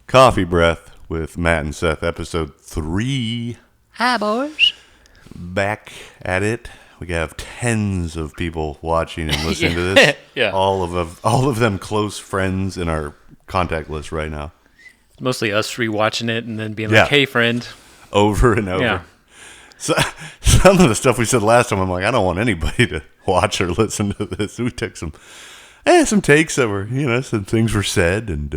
Coffee Breath with Matt and Seth, episode 3. Hi, boys. Back at it. We have tens of people watching and listening to this. Yeah. All of them close friends in our contact list right now. Mostly us three watching it and then being Yeah. like, hey, friend. Over and over. Yeah. So, some of the stuff we said last time, I'm like, I don't want anybody to watch or listen to this. We took some takes that were, some things were said, and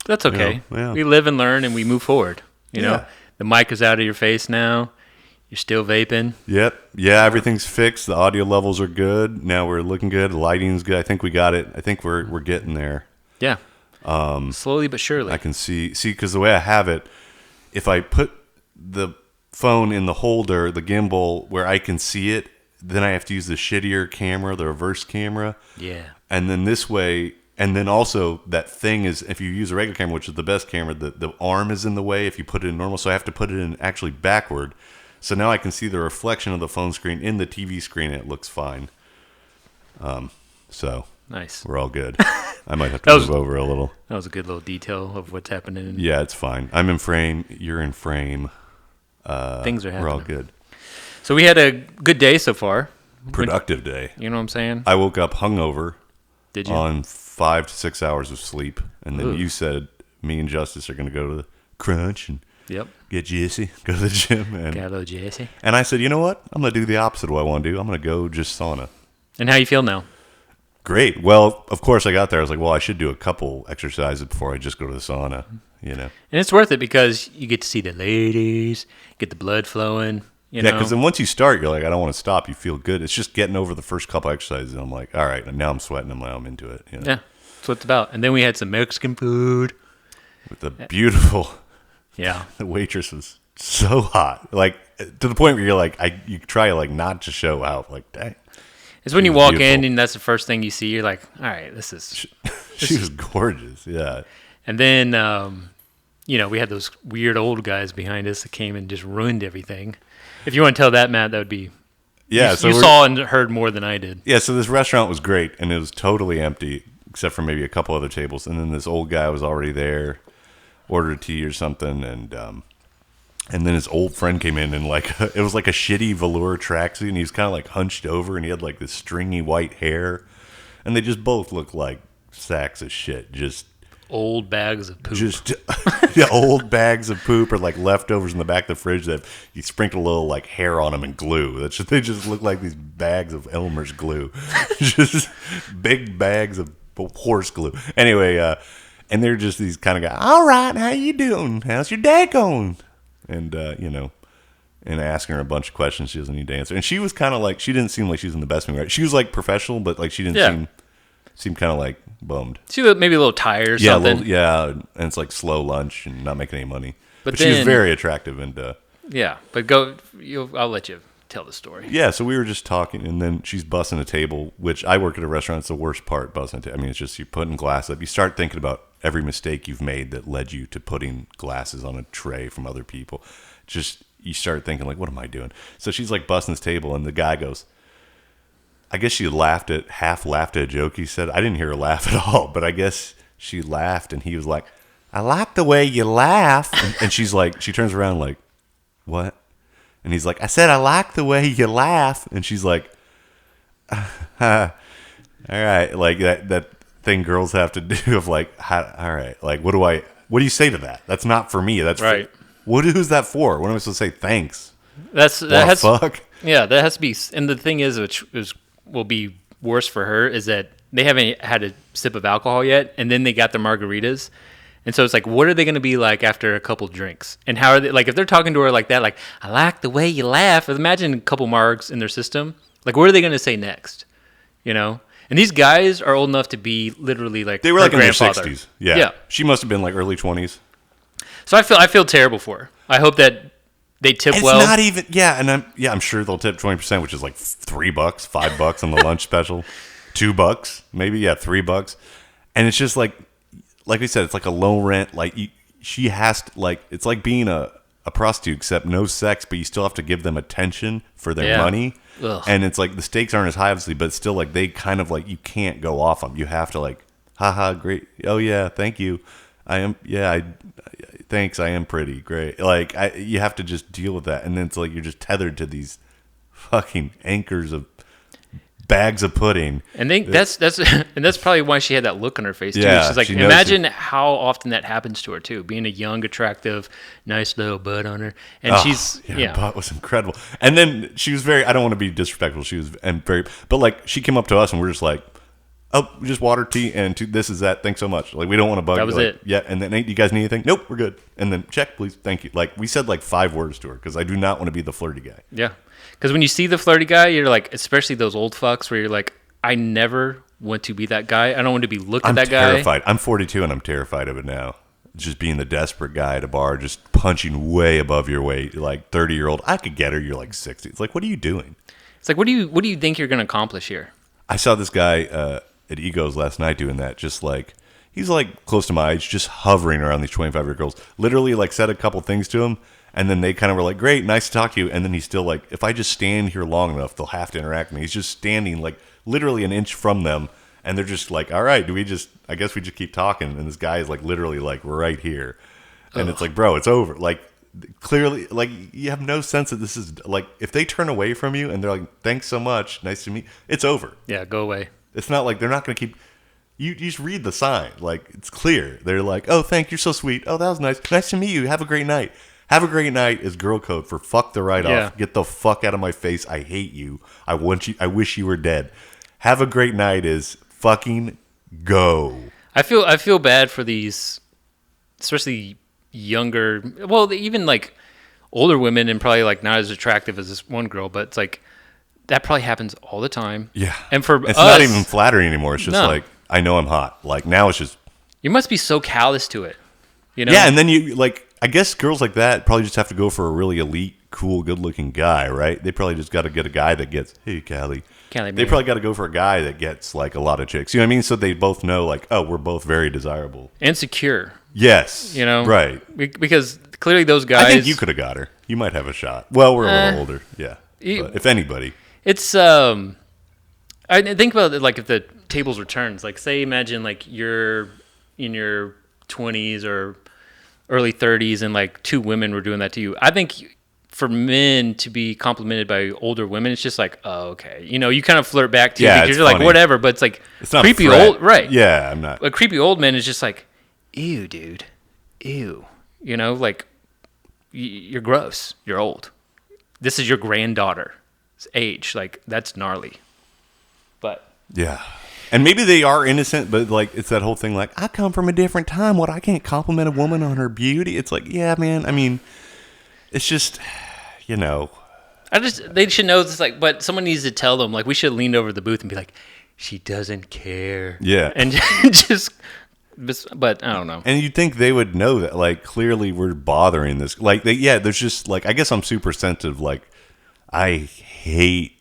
That's okay. yeah. We live and learn and we move forward. You know, Yeah. the mic is out of your face now. You're still vaping. Yep. Yeah, everything's fixed. The audio levels are good. Now we're looking good. The lighting's good. I think we got it. I think we're getting there. Yeah. Slowly but surely. I can see because the way I have it, if I put the phone in the holder, the gimbal, where I can see it, then I have to use the shittier camera, the reverse camera. Yeah. And then this way, and then also that thing is, if you use a regular camera, which is the best camera, the arm is in the way if you put it in normal. So I have to put it in actually backward. So now I can see the reflection of the phone screen in the TV screen, and it looks fine. So Nice. we're all good. I might have to move over a little. That was a good little detail of what's happening. Yeah, it's fine. I'm in frame. You're in frame. Things are happening. We're all good. So we had a good day so far. Productive day. You know what I'm saying? I woke up hungover. Did you? On 5 to 6 hours of sleep, and then Ooh. you said me and Justice are going to go to the Crunch and Yep. get Jesse, go to the gym, and Got a little Jesse. I said, you know what? I'm going to do the opposite of what I want to do. I'm going to go just sauna. And how you feel now? Great. Well, of course, I got there. I was like, well, I should do a couple exercises before I just go to the sauna. You know. And it's worth it because you get to see the ladies, get the blood flowing. You Yeah, know? because then once you start, you're like, I don't want to stop. You feel good. It's just getting over the first couple exercises. And I'm like, all right, and now I'm sweating. I'm into it. You know? Yeah, that's what it's about. And then we had some Mexican food. With the beautiful, Yeah. the waitress was so hot, like to the point where you're like, you try like not to show out. Like, dang, It's when She you was walk beautiful. in and that's the first thing you see. You're like, all right, this is. she was gorgeous. Yeah. And then, we had those weird old guys behind us that came and just ruined everything. If you want to tell that, Matt, that would be. Yeah. You, so you we're- saw and heard more than I did. Yeah. So this restaurant was great, and it was totally empty except for maybe a couple other tables. And then this old guy was already there, ordered tea or something, and then his old friend came in and like it was like a shitty velour tracksuit, and he was kind of like hunched over, and he had like this stringy white hair, and they just both looked like sacks of shit, just Old bags of poop. just yeah, old bags of poop or like leftovers in the back of the fridge that you sprinkle a little like hair on them and glue. They just look like these bags of Elmer's glue, just big bags of horse glue. Anyway, and they're just these kind of guys. All right, how you doing? How's your day going? And and asking her a bunch of questions she doesn't need to answer. And she was kind of like, she didn't seem like she was in the best mood. Right? She was like professional, but like she didn't seem kind of like bummed. She looked maybe a little tired or Yeah, something. and it's like slow lunch and not making any money. But she was then- very attractive, and Yeah, but go. I'll let you tell the story. yeah. So we were just talking, and then she's bussing a table, which I work at a restaurant. It's the worst part, bussing a table. I mean, it's just you're putting glass up. You start thinking about every mistake you've made that led you to putting glasses on a tray from other people. Just you start thinking like, what am I doing? So she's like bussing this table, and the guy goes, I guess she half laughed at a joke he said. I didn't hear her laugh at all, but I guess she laughed, and he was like, I like the way you laugh. And she's like, she turns around like, what? And he's like, I said, I like the way you laugh. And she's like, all right. Like that thing girls have to do of like, all right. Like, what do you say to that? That's not for me. That's Right. Who's that for? What am I supposed to say? Thanks. That has Fuck. Yeah, that has to be. And the thing is, which will be worse for her, is that they haven't had a sip of alcohol yet, and then they got their margaritas. And so it's like, what are they going to be like after a couple drinks? And how are they, like, if they're talking to her like that, like, I like the way you laugh. Imagine a couple margs in their system. Like, what are they going to say next? You know? And these guys are old enough to be literally like They were her like in their grandfather. 60s. Yeah. Yeah. She must have been like early 20s. So I feel terrible for her. I hope that they tip It's well. not even, yeah. And I'm sure they'll tip 20%, which is like $3, $5 on the lunch special, $2, maybe. Yeah. $3. And it's just like we said, it's like a low rent. Like she has to, like, it's like being a prostitute, except no sex, but you still have to give them attention for their money. Ugh. And it's like the stakes aren't as high, obviously, but still, like, they kind of like, you can't go off them. You have to like, haha, great. Oh yeah, thank you. I am. Yeah. Thanks. I am pretty great. Like you have to just deal with that, and then it's like you're just tethered to these fucking anchors of bags of pudding. And think that's and that's probably why she had that look on her face too. Yeah, She's like, she knows imagine how often that happens to her too, being a young, attractive, nice little butt on her, and she's her butt was incredible. And then she was very. I don't want to be disrespectful. She was but like she came up to us and we're just like, oh, just water, tea, and this is that. Thanks so much. Like we don't want to bug. That you. was Like, it. Yeah. And then, hey, you guys need anything? Nope, we're good. And then check, please. Thank you. Like we said like 5 words to her because I do not want to be the flirty guy. Yeah. Because when you see the flirty guy, you're like, especially those old fucks where you're like, I never want to be that guy. I don't want to be looking at that guy. I'm terrified. I'm 42 and I'm terrified of it now. Just being the desperate guy at a bar, just punching way above your weight. Like 30-year-old, I could get her. You're like 60. It's like, what are you doing? It's like, what do you think you're going to accomplish here? I saw this guy at Egos last night doing that. Just like, he's like close to my age, just hovering around these 25-year girls. Literally like said a couple things to him. And then they kind of were like, great, nice to talk to you. And then he's still like, if I just stand here long enough, they'll have to interact with me. He's just standing like literally an inch from them. And they're just like, all right, I guess we just keep talking. And this guy is like literally like right here. And It's like, bro, it's over. Like clearly, like you have no sense that this is like, if they turn away from you and they're like, thanks so much, nice to meet you, it's over. Yeah, go away. It's not like they're not going to keep, you just read the sign. Like it's clear. They're like, oh, thank you, you're so sweet. Oh, that was nice. Nice to meet you. Have a great night. Have a great night is girl code for fuck the right off. Get the fuck out of my face. I hate you. I wish you were dead. Have a great night is fucking go. I feel bad for these, especially younger, well, even like older women and probably like not as attractive as this one girl, but it's like that probably happens all the time. Yeah. And for it's us, not even flattering anymore. It's just like, I know I'm hot. Like now it's just. You must be so callous to it. You know? Yeah. And then you like, I guess girls like that probably just have to go for a really elite, cool, good-looking guy, right? They probably just got to get a guy that gets, hey, Callie. They probably got to go for a guy that gets, like, a lot of chicks. You know what I mean? So they both know, like, oh, we're both very desirable. And secure. Yes. You know? Right. Because clearly those guys... I think you could have got her. You might have a shot. Well, we're a little older. Yeah. But if anybody. It's, I think about it, like, if the tables were turned. Like, say, imagine, like, you're in your 20s or early 30s and like 2 women were doing that to you. I think for men to be complimented by older women, it's just like, oh, okay. You know, you kind of flirt back to you because you're funny. Like, whatever, but it's like it's not creepy old, right. Yeah, I'm not. A creepy old man is just like, ew, dude. Ew. You know, like, you're gross. You're old. This is your granddaughter's age. Like, that's gnarly. But. Yeah. And maybe they are innocent, but like it's that whole thing like, I come from a different time. What, I can't compliment a woman on her beauty? It's like, yeah, man. I mean, it's just, you know. They should know this, like, but someone needs to tell them, like, we should have leaned over the booth and be like, she doesn't care. Yeah. And just, but I don't know. And you'd think they would know that, like, clearly we're bothering this. Like, there's just, like, I guess I'm super sensitive. Like, I hate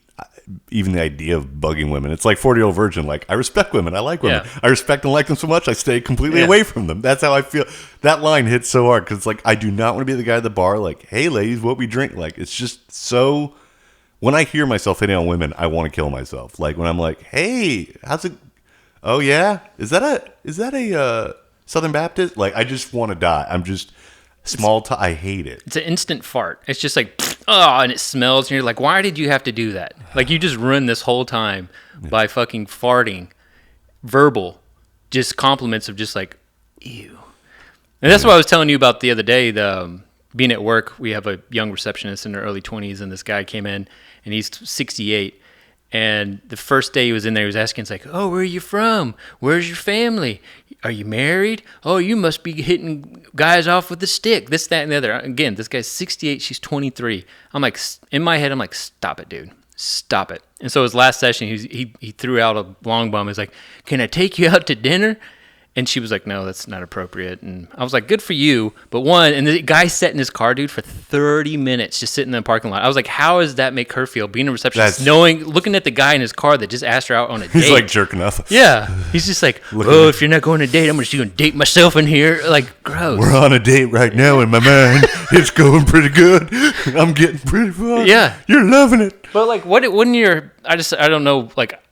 even the idea of bugging women. It's like 40-year-old virgin. Like, I respect women. I like women. Yeah. I respect and like them so much, I stay completely away from them. That's how I feel. That line hits so hard because, like, I do not want to be the guy at the bar. Like, hey, ladies, what we drink? Like, it's just so. When I hear myself hitting on women, I want to kill myself. Like when I'm like, hey, how's it? Oh yeah, is that a Southern Baptist? Like, I just want to die. I'm just I hate it. It's an instant fart. It's just like, oh, and it smells, and you're like, why did you have to do that? Like, you just ruined this whole time by fucking farting. Verbal, just compliments of just like, ew. And that's what I was telling you about the other day. Being at work, we have a young receptionist in her early 20s, and this guy came in, and he's 68. And the first day he was in there, he was asking, it's like, oh, where are you from? Where's your family? Are you married? Oh, you must be hitting guys off with a stick. This, that, and the other. Again, this guy's 68. She's 23. I'm like, in my head, I'm like, stop it, dude. Stop it. And so his last session, he threw out a long bomb. He's like, can I take you out to dinner? And she was like, no, that's not appropriate. And I was like, good for you. But and the guy sat in his car, dude, for 30 minutes just sitting in the parking lot. I was like, how does that make her feel? Being a receptionist, looking at the guy in his car that just asked her out on a date. He's like jerking off. Yeah. He's just like, oh, if you're not going to date, I'm just going to date myself in here. Like, gross. We're on a date right now in my mind. It's going pretty good. I'm getting pretty far. Yeah. You're loving it. But like, wouldn't your, I don't know, like,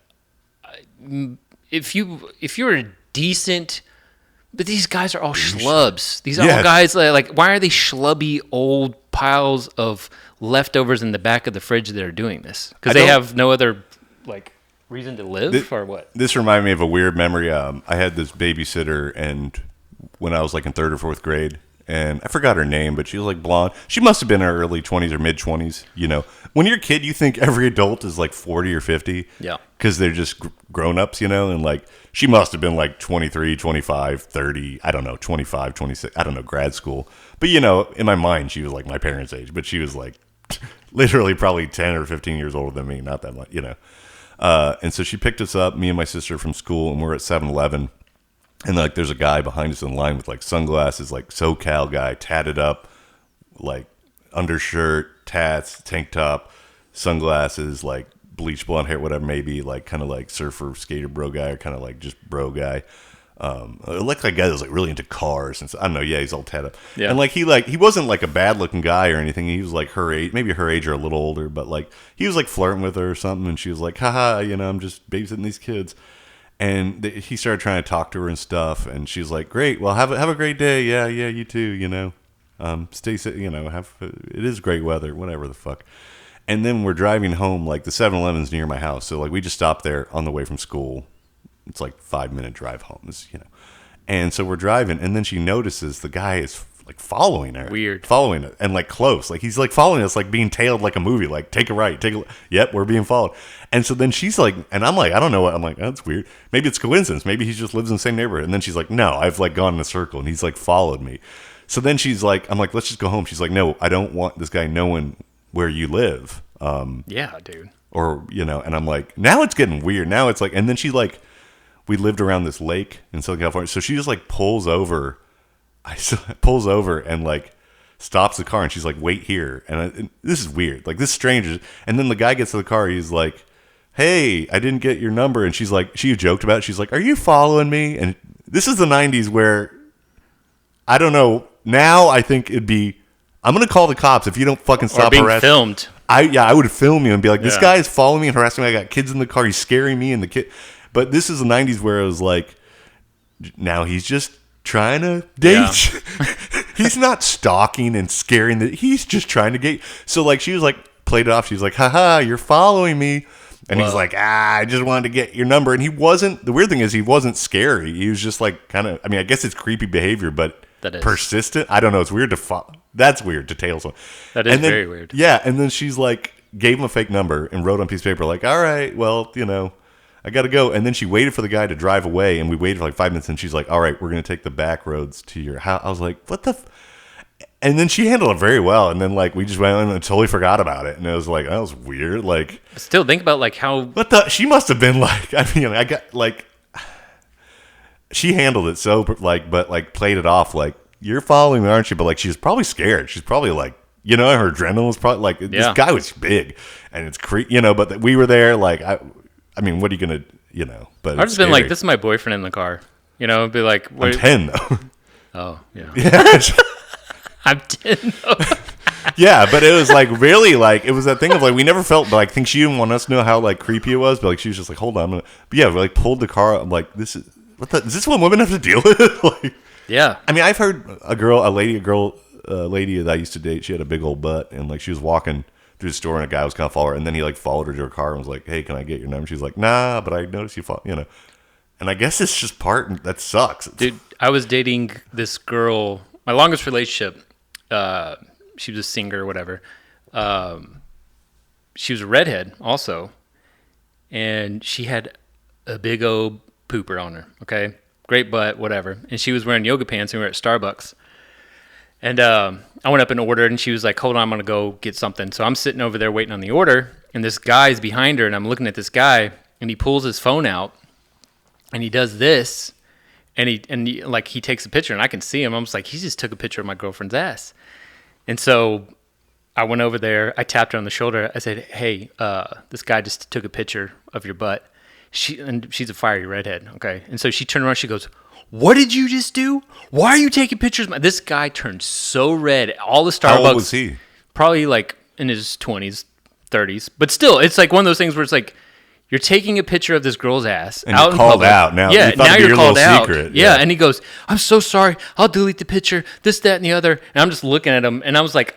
if you're a decent But these guys are all schlubs. These are Yeah. all guys like why are they schlubby old piles of leftovers in the back of the fridge that are doing this? Because they have no other like reason to live or what? This reminded me of a weird memory. I had this babysitter, and when I was like in 3rd or 4th grade, and I forgot her name, but she was like blonde. She must have been in her early 20s or mid 20s. You know, when you're a kid, you think every adult is like 40 or 50. Yeah. Because they're just grown ups, you know, and like she must have been like 23, 25, 30, I don't know, 25, 26, I don't know, grad school. But, you know, in my mind, she was like my parents' age, but she was like literally probably 10 or 15 years older than me, not that much, you know. And so she picked us up, me and my sister from school, and we're at 7-Eleven. And like there's a guy behind us in line with like sunglasses, like SoCal guy, tatted up, like undershirt, tats, tank top, sunglasses, like bleach blonde hair, whatever, maybe like kind of like surfer skater bro guy, or kind of like just bro guy. It looked like a guy that was like really into cars, and so, I don't know. Yeah, he's all tatted up, and like he wasn't like a bad looking guy or anything. He was like her age, maybe her age or a little older, but like he was like flirting with her or something, and she was like, haha, you know, I'm just babysitting these kids. And he started trying to talk to her and stuff, and she's like, "Great, well, have a great day. Yeah, you too. You know, stay safe. You know, it is great weather. Whatever the fuck." And then we're driving home. Like the 7-Eleven's near my house, so like we just stopped there on the way from school. It's like 5-minute drive home. You know, and so we're driving, and then she notices the guy is like following her, following it, and like close, like he's like following us, like being tailed like a movie, like take a right, yep, we're being followed. And so then she's like, and I'm like, I don't know what, I'm like, that's weird, maybe it's coincidence, maybe he just lives in the same neighborhood. And then she's like, no, I've like gone in a circle, and he's like followed me. So then she's like, I'm like, let's just go home. She's like, no, I don't want this guy knowing where you live. Yeah, dude. Or, you know, and I'm like, now it's getting weird. Now it's like, and then she like, we lived around this lake in Southern California, so she just like pulls over and like stops the car, and she's like, wait here. And this is weird, like this stranger. And then the guy gets to the car, he's like, hey, I didn't get your number. And she's like, she joked about it, she's like, are you following me? And this is the 90s where I don't know, now I think it'd be, I'm gonna call the cops if you don't fucking stop or being harassing. Filmed. I would film you and be like, this guy is following me and harassing me. I got kids in the car, he's scaring me and the kid. But this is the 90s where it was like, now he's just trying to date. Yeah. He's not stalking and scaring. He's just trying to get. So like she was like, played it off. She's like, haha, you're following me. And he's like, I just wanted to get your number. And he wasn't, the weird thing is he wasn't scary. He was just like kind of, I mean, I guess it's creepy behavior, but persistent. I don't know. It's weird to follow. That's weird to tail someone. That is very weird. Yeah. And then she's like, gave him a fake number and wrote on a piece of paper like, all right, well, you know, I got to go. And then she waited for the guy to drive away, and we waited for like 5 minutes, and she's like, all right, we're going to take the back roads to your house. I was like, what the and then she handled it very well. And then like we just went on and totally forgot about it. And it was like, that was weird. Like, still think about like how she must have been like, I mean, I got like, she handled it so like, but like played it off like, you're following me, aren't you? But like, she was probably scared. She's probably like, you know, her adrenaline was probably like, this guy was big and it's you know, but we were there. Like, I mean, what are you going to, you know, but I've just been like, this is my boyfriend in the car, you know, be like, I'm 10 though. Oh yeah. Yeah. I'm 10 though. Yeah, but it was like really like, it was that thing of like, we never felt, but like, I think she didn't want us to know how like creepy it was, but like, she was just like, hold on. But yeah, we like pulled the car. I'm like, is this what women have to deal with? Like, yeah. I mean, I've heard a lady that I used to date, she had a big old butt, and like she was walking through the store and a guy was kind of following her, and then he like followed her to her car and was like, hey, can I get your number? She's like, nah, but I noticed you follow, you know. And I guess it's just that sucks. Dude, I was dating this girl, my longest relationship. She was a singer or whatever. She was a redhead also, and she had a big old pooper on her. Okay, great butt, whatever. And she was wearing yoga pants, and we were at Starbucks. And I went up and ordered, and she was like, hold on, I'm going to go get something. So I'm sitting over there waiting on the order, and this guy's behind her, and I'm looking at this guy, and he pulls his phone out, and he does this, and he like he takes a picture, and I can see him. I'm just like, he just took a picture of my girlfriend's ass. And so I went over there, I tapped her on the shoulder. I said, hey, this guy just took a picture of your butt. She's a fiery redhead, okay? And so she turned around, she goes, what did you just do? Why are you taking pictures? This guy turned so red. All the Starbucks. How old was he? Probably like in his 20s, 30s. But still, it's like one of those things where it's like, You're taking a picture of this girl's ass And out you're in called public. out now. Yeah, You thought now it'd be you're your called little out. secret. Yeah, Yeah. and he goes, "I'm so sorry. I'll delete the picture. This, that, and the other." And I'm just looking at him, and I was like,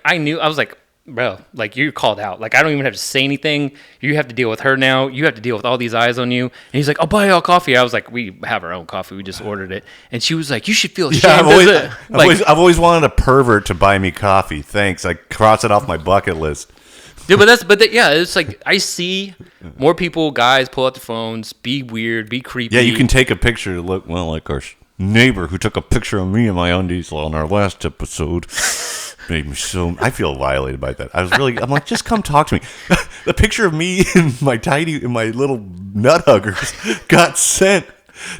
bro, like you're called out. Like I don't even have to say anything. You have to deal with her now. You have to deal with all these eyes on you. And he's like, "I'll buy y'all coffee." I was like, "We have our own coffee. We just ordered it." And she was like, "You should feel ashamed." Yeah, I've always wanted a pervert to buy me coffee. Thanks. I cross it off my bucket list. Dude, yeah, it's like I see more people, guys, pull out their phones, be weird, be creepy. Yeah, you can take a picture to look like our neighbor who took a picture of me in my undies on our last episode. Made me so. I feel violated by that. I'm like, just come talk to me. The picture of me in my little nut huggers got sent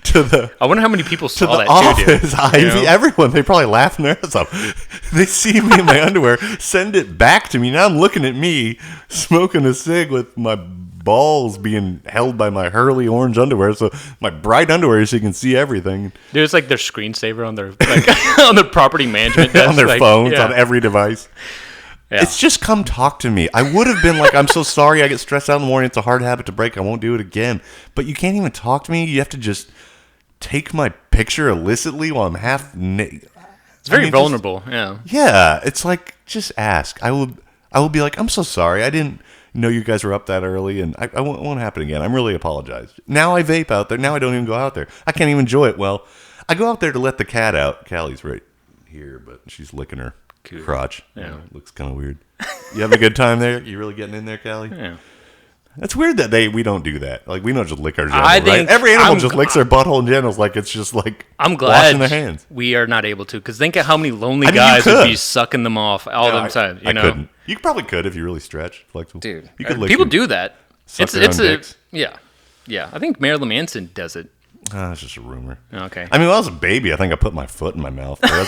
to the. I wonder how many people to saw the that office. too, dude. Everyone, they probably laughing their ass off. They see me in my underwear, send it back to me. Now I'm looking at me smoking a cig with my balls being held by my Hurley orange underwear, so my bright underwear, so you can see everything. Dude, it's like their screensaver on their on their property management desk, on their like, phones, yeah. on every device. Yeah. It's just come talk to me. I would have been like, I'm so sorry. I get stressed out in the morning. It's a hard habit to break. I won't do it again. But you can't even talk to me. You have to just take my picture illicitly while I'm half naked. It's very vulnerable. Yeah. It's like, just ask. I will be like, I'm so sorry. I didn't know you guys were up that early, and I won't happen again. I'm really apologize. Now I vape out there. Now I don't even go out there. I can't even enjoy it. Well, I go out there to let the cat out. Callie's right here, but she's licking her crotch. Yeah. It looks kind of weird. You having a good time there? You really getting in there, Callie? Yeah. That's weird that we don't do that. Like, we don't just lick our genitals, I think right? Every animal just licks their butthole and genitals like it's just like I'm glad washing their hands. we are not able to, because think of how many lonely I mean, guys you would could. be sucking them off all the time. You know, couldn't. You probably could if you really stretch, flexible. dude. You could lick People your- do that. suck their own dicks. Yeah. I think Marilyn Manson does it. It's just a rumor. Okay. I mean, when I was a baby, I think I put my foot in my mouth. But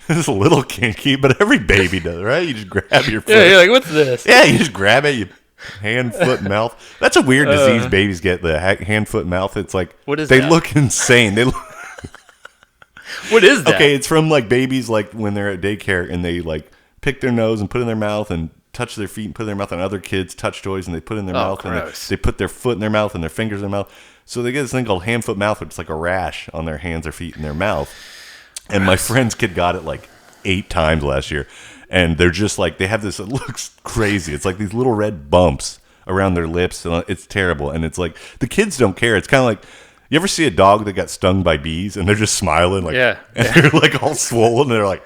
it's a little kinky, but every baby does, right? You just grab your foot. Yeah, you're like, what's this? Yeah, you just grab it, you hand, foot, mouth. That's a weird disease babies get, the hand, foot, mouth. It's like, What is they that? look insane. They look, What is that? okay, it's from like babies, like when they're at daycare and they like pick their nose and put it in their mouth and touch their feet and put it in their mouth, and other kids touch toys and they put it in their mouth and gross. they put their foot in their mouth and their fingers in their mouth. So they get this thing called hand, foot, mouth, which is like a rash on their hands or feet and their mouth. And my friend's kid got it like 8 times last year. And they're just like, they have this, it looks crazy. It's like these little red bumps around their lips. And it's terrible. And it's like, the kids don't care. It's kind of like, you ever see a dog that got stung by bees and they're just smiling? Like, Yeah. And they're like all swollen. And they're like,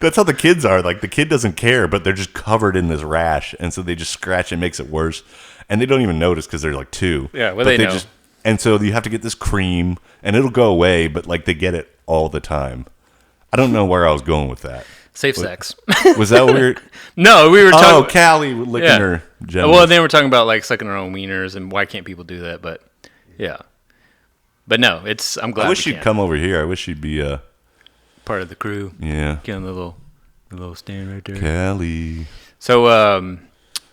that's how the kids are. Like, the kid doesn't care, but they're just covered in this rash. And so they just scratch it, makes it worse. And they don't even notice because they're like 2. Yeah, well, but they know. just, and so you have to get this cream and it'll go away, but like they get it all the time. I don't know where I was going with that. Safe sex. Was that weird? No, we were talking. Oh, Callie licking her genitals. Well, then we're talking about like sucking our own wieners and why can't people do that? But yeah, but no, it's. I'm glad. I wish we she'd can. come over here. I wish she'd be Part of the crew. yeah. Get on the little stand right there. Callie.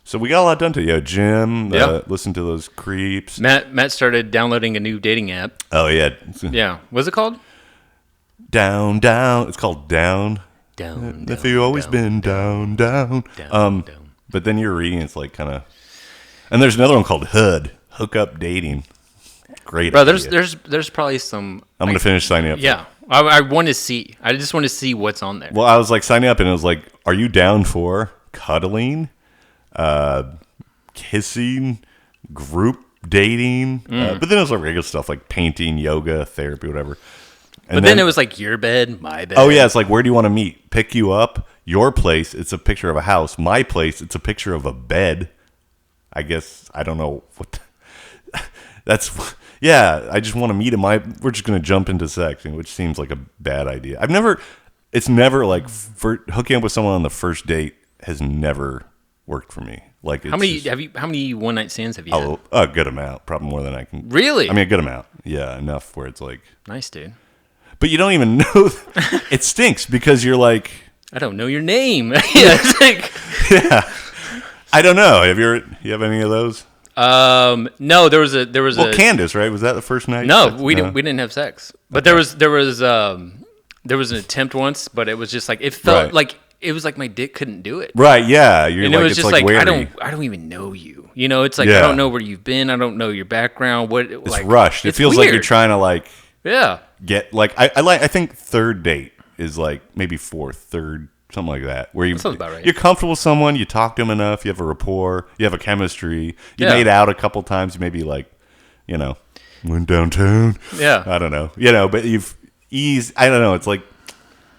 So we got a lot done today. Jim, Yeah. listen to those creeps. Matt started downloading a new dating app. Oh yeah. Yeah, what's it called? Down. It's called Down. Down. If you've always been down. Down. But then you're reading, it's like kind of. And there's another one called HUD, Hook Up Dating. Great. Bro, idea. there's probably some. I'm gonna finish signing up. Yeah, I want to see. I just want to see what's on there. Well, I was like signing up, and it was like, "Are you down for cuddling, kissing, group dating?" But then it was like regular stuff like painting, yoga, therapy, whatever. And But then it was like your bed, my bed. oh yeah, it's like, where do you want to meet? Pick you up. Your place, it's a picture of a house. My place, it's a picture of a bed. I guess I don't know what. That's yeah. I just want to meet him. We're just gonna jump into sex, which seems like a bad idea. It's never like hooking up with someone on the first date has never worked for me. Like, How many one night stands have you had? a good amount, probably more than I can. Really? I mean, a good amount. Yeah, enough where it's like. Nice, dude. But you don't even know. It stinks because you're like. I don't know your name. Yeah, it's like. Yeah. I don't know. You have any of those? No, there was a Candace, right? Was that the first night? No, we didn't have sex. But there was an attempt once, but it was just like it felt Right. like it was like my dick couldn't do it. Right, yeah. You're And like, it was it's just like, like, wary. I don't even know you. You know, it's like, Yeah. I don't know where you've been. I don't know your background. It's like, rushed. It it's feels like weird. you're trying to like Yeah. get like I think third date is like maybe fourth, third, something like that. Where sounds about right. you're comfortable with someone, you talk to them enough, you have a rapport, you have a chemistry, you Yeah. made out a couple times, you maybe like, you know, went downtown. Yeah. I don't know. You know, but you've eased. I don't know. It's like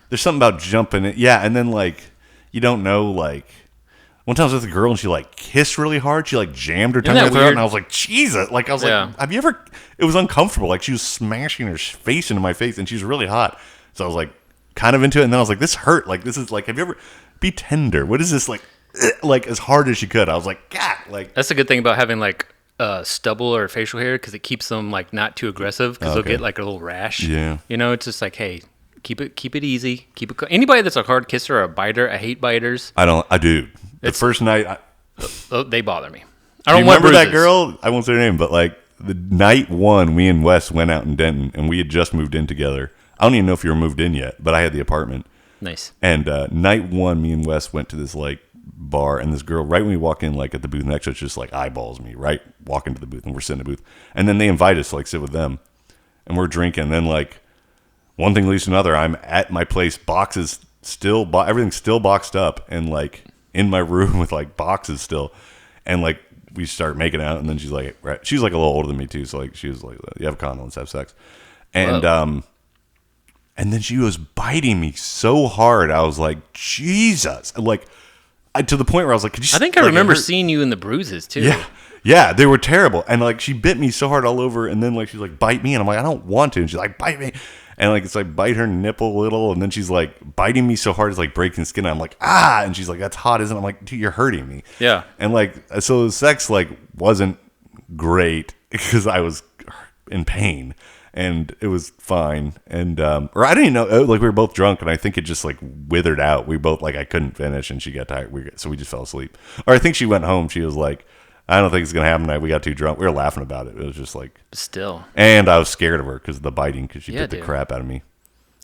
there's something about jumping it. Yeah, and then like you don't know like. One time I was with a girl and she like kissed really hard. She like jammed her tongue in Isn't her that throat, weird? and I was like, Jesus! Like I was Yeah. like, have you ever? It was uncomfortable. Like she was smashing her face into my face, and she's really hot. So I was like, kind of into it, and then I was like, this hurt. Like this is like, have you ever? Be tender. What is this like? Like as hard as she could. I was like, God, like That's a good thing about having like stubble or facial hair because it keeps them like not too aggressive because Okay. they'll get like a little rash. Yeah. You know, it's just like, hey, keep it easy. Anybody that's a hard kisser or a biter, I hate biters. I do. The first night. Oh, they bother me. Do I don't you want remember that bruises. girl? I won't say her name, but like the night one, me and Wes went out in Denton, and we had just moved in together. I don't even know if you were moved in yet, but I had the apartment. Nice. And night one, me and Wes went to this like bar, and this girl, right when we walk in, like at the booth next to us, just like eyeballs me, right? Walk into the booth, and we're sitting in the booth, and then they invite us to like sit with them, and we're drinking. And then like one thing leads to another. I'm at my place, boxes still, everything's still boxed up, and like in my room with like boxes still, and like we start making out, and then she's like, right, she's like a little older than me too, so like she was like, you have a condom, let's have sex, and Whoa. and then she was biting me so hard, I was like, Jesus, like to the point where I was like, could you? I think I like, it remember hurt. seeing you in the bruises too. Yeah. Yeah, they were terrible. And like she bit me so hard all over, and then like she's like, bite me, and I'm like, I don't want to. And she's like, bite me. And like it's like bite her nipple a little, and then she's like biting me so hard it's like breaking skin. And I'm like, ah, and she's like, that's hot, isn't it? I'm like, dude, you're hurting me. Yeah. And like so the sex like wasn't great because I was in pain. And it was fine. And or I didn't even know, like we were both drunk, and I think it just like withered out. We both like I couldn't finish, and she got tired. So we just fell asleep. Or I think she went home. She was like, I don't think it's gonna happen tonight. We got too drunk. We were laughing about it. It was just like, Still. and I was scared of her because of the biting, because she Yeah, bit the dude. crap out of me.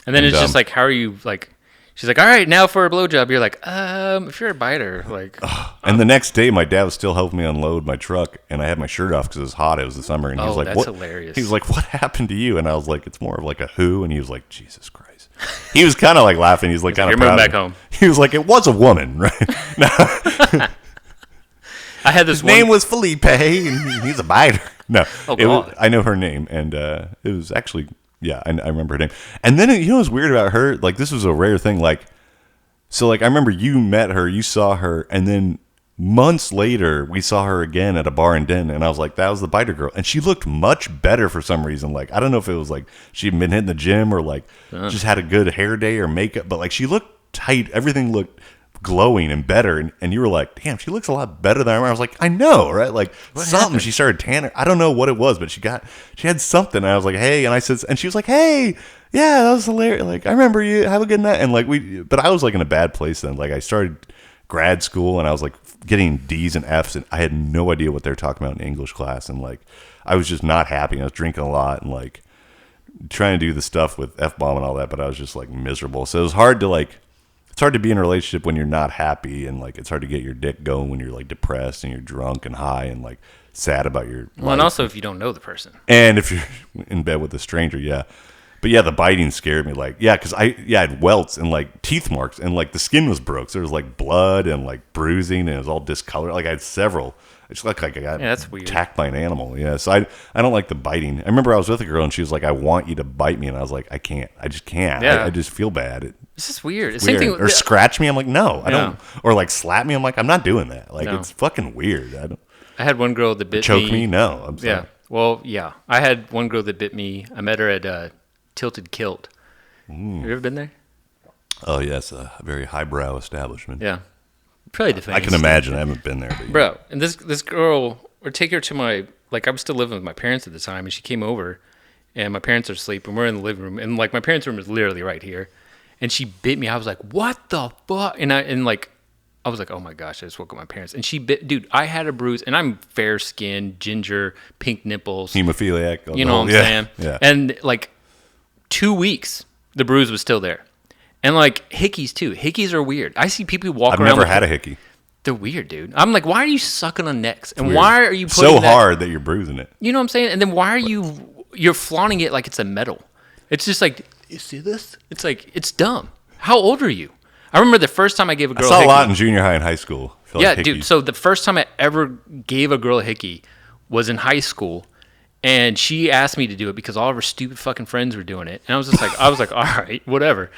And then And, it's just like, how are you like? She's like, all right, now for a blowjob. You're like, if you're a biter, like, And the next day, my dad was still helping me unload my truck, and I had my shirt off because it was hot. It was the summer, and he was Oh, like, that's "What?" hilarious. He was like, "What happened to you?" And I was like, "It's more of like a who." And he was like, "Jesus Christ." He was kind of like laughing. He's like, kind You're of moving proud. back home. He was like, "It was a woman, right?" No, I had this his name was Felipe, and he's a biter. No, Oh, it was, God. I know her name, and it was actually, yeah, I remember her name. And then you know what's weird about her? Like this was a rare thing. Like, so like I remember you met her, you saw her, and then months later we saw her again at a bar in Denton, and I was like, that was the biter girl, and she looked much better for some reason. Like I don't know if it was like she'd been hitting the gym or like just had a good hair day or makeup, but like she looked tight. Everything looked glowing and better, and you were like, damn, she looks a lot better than I remember. I was like, I know, right? Like something. happened? She started tanning. I don't know what it was, but she had something. And I was like, hey, and I said, and she was like, hey, yeah, that was hilarious. Like I remember you. Have a good night. And like but I was like in a bad place then. Like I started grad school, and I was like getting D's and F's, and I had no idea what they were talking about in English class, and like I was just not happy. I was drinking a lot and like trying to do the stuff with F-bomb and all that, but I was just like miserable. So it was hard to like, it's hard to be in a relationship when you're not happy, and like it's hard to get your dick going when you're like depressed and you're drunk and high and like sad about your well, and life. also if you don't know the person. And if you're in bed with a stranger, yeah. But yeah, the biting scared me. Like, yeah, because I had welts and like teeth marks, and like the skin was broke. So there was like blood and like bruising, and it was all discolored. Like I had several. It just looked like I got that's weird. attacked by an animal. Yeah, so I don't like the biting. I remember I was with a girl, and she was like, I want you to bite me. And I was like, I can't. I just can't. Yeah. I just feel bad. This is weird. It's Same weird. thing. Or scratch me. I'm like, no, I Yeah. don't. Or like slap me. I'm like, I'm not doing that. Like, No. it's fucking weird. I don't. I had one girl that bit Choke me? No. I'm sorry. Yeah. Well, yeah. I had one girl that bit me. I met her at Tilted Kilt. Have you ever been there? Oh, yes. A very highbrow establishment. Yeah. Probably the I can imagine. I haven't been there. But yeah. Bro, and this girl, or take her to my, like, I was still living with my parents at the time, and she came over, and my parents are asleep, and we're in the living room, and like my parents' room is literally right here, and she bit me. I was like, what the fuck? And I was like, oh my gosh, I just woke up my parents, and she bit, dude. I had a bruise, and I'm fair skinned, ginger, pink nipples, Hemophiliac. you know what I'm saying? Yeah. And like 2 weeks, the bruise was still there. And like hickeys too. Hickeys are weird. I see people walk I've around. never had a hickey. They're weird, dude. I'm like, why are you sucking on necks? And Weird. why are you putting so hard that you're bruising it? You know what I'm saying? And then why are you're flaunting it like it's a medal? It's just like, you see this? It's like, it's dumb. How old are you? I remember the first time I gave a girl I saw a hickey. a lot in junior high and high school. Yeah, dude. So the first time I ever gave a girl a hickey was in high school, and she asked me to do it because all of her stupid fucking friends were doing it, and I was like, all right, whatever.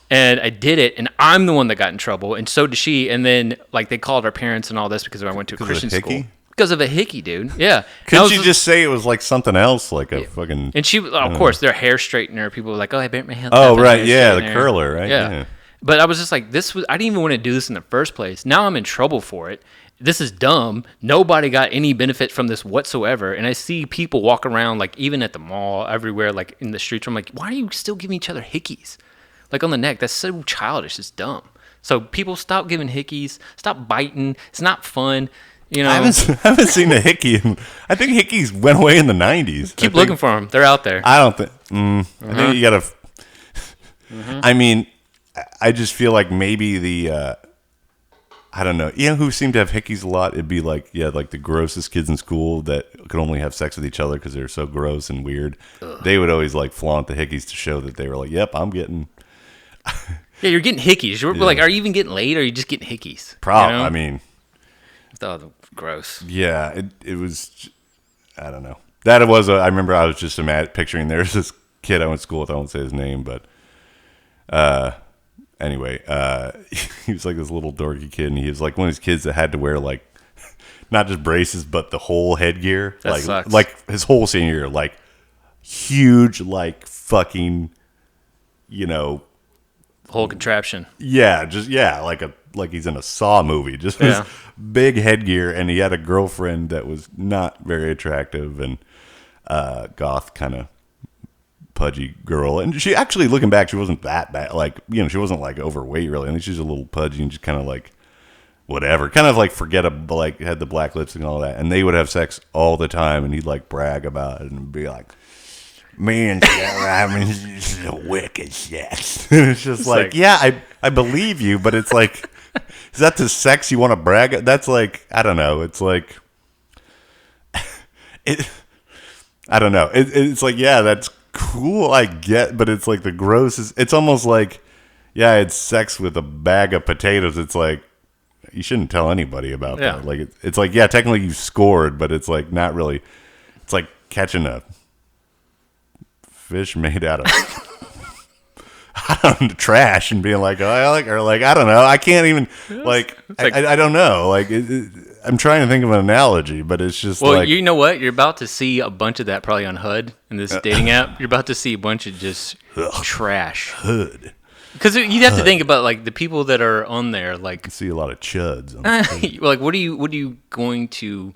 And I did it, and I'm the one that got in trouble, and so did she. And then like they called our parents and all this because I went to a Christian school. Because of a hickey, dude. Yeah. Couldn't you just say it was like something else, like a fucking... And she, of course, their hair straightener. People were like, oh, I burnt my hair. Oh, right, yeah, the curler, right? Yeah. But I was just like, I didn't even want to do this in the first place. Now I'm in trouble for it. This is dumb. Nobody got any benefit from this whatsoever. And I see people walk around, like even at the mall, everywhere, like in the streets. I'm like, why are you still giving each other hickeys? Like on the neck. That's so childish. It's dumb. So people stop giving hickeys. Stop biting. It's not fun. You know, I haven't seen a hickey. I think hickeys went away in the 90s. Keep looking for them. They're out there. I don't think. I think you gotta. I mean, I just feel like maybe the. I don't know. You know who seemed to have hickeys a lot? It'd be like like the grossest kids in school that could only have sex with each other because they're so gross and weird. Ugh. They would always like flaunt the hickeys to show that they were like, "Yep, I'm getting." Yeah, you're getting hickeys. You're like, are you even getting laid, or are you just getting hickeys? Probably. You know? I mean. Oh, gross. Yeah, it was. I don't know. That it was. I remember I was just picturing there's this kid I went to school with. I won't say his name, but anyway, he was like this little dorky kid, and he was like one of these kids that had to wear like not just braces, but the whole headgear. That sucks. Like his whole senior year, like huge, like fucking, whole contraption. Yeah, just like he's in a Saw movie. Just this big headgear, and he had a girlfriend that was not very attractive and goth kind of pudgy girl. And she actually, looking back, she wasn't that bad. Like, she wasn't like overweight really. I think she was a little pudgy and just kind of like whatever, kind of like forgettable, like had the black lipstick and all that. And they would have sex all the time, and he'd like brag about it and be like, "Me and Sarah, I mean, this is a wicked sex." And it's just like, yeah, I believe you, but it's like, is that the sex you want to brag at? That's like, I don't know. It's like, I don't know. It's like, yeah, that's cool, I get, but it's like the grossest. It's almost like, yeah, I had sex with a bag of potatoes. It's like, you shouldn't tell anybody about that. Like, it's like, yeah, technically you scored, but it's like not really. It's like catching a fish made out of trash and being like, oh, I like her. Like, I don't know. I can't even I don't know. Like, I'm trying to think of an analogy, but it's just well, you know what? You're about to see a bunch of that probably on HUD in this dating app. You're about to see a bunch of just trash. HUD. Because you have to think about like the people that are on there. Like, I see a lot of chuds. Like, what are you going to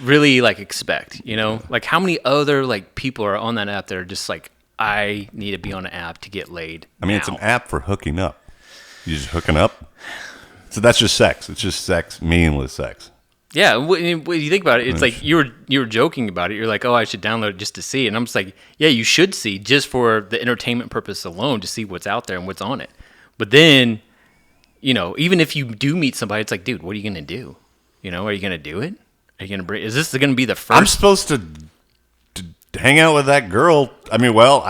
really like expect? Like how many other like people are on that app that are just like, I need to be on an app to get laid. I mean, it's an app for hooking up. You just hooking up. So that's just sex. It's just sex, meaningless sex. Yeah, when you think about it, it's like you were joking about it. You're like, oh, I should download it just to see. And I'm just like, yeah, you should see just for the entertainment purpose alone to see what's out there and what's on it. But then, even if you do meet somebody, it's like, dude, what are you gonna do? Are you gonna do it? Are you gonna is this gonna be the first? I'm supposed to hang out with that girl. I mean, well,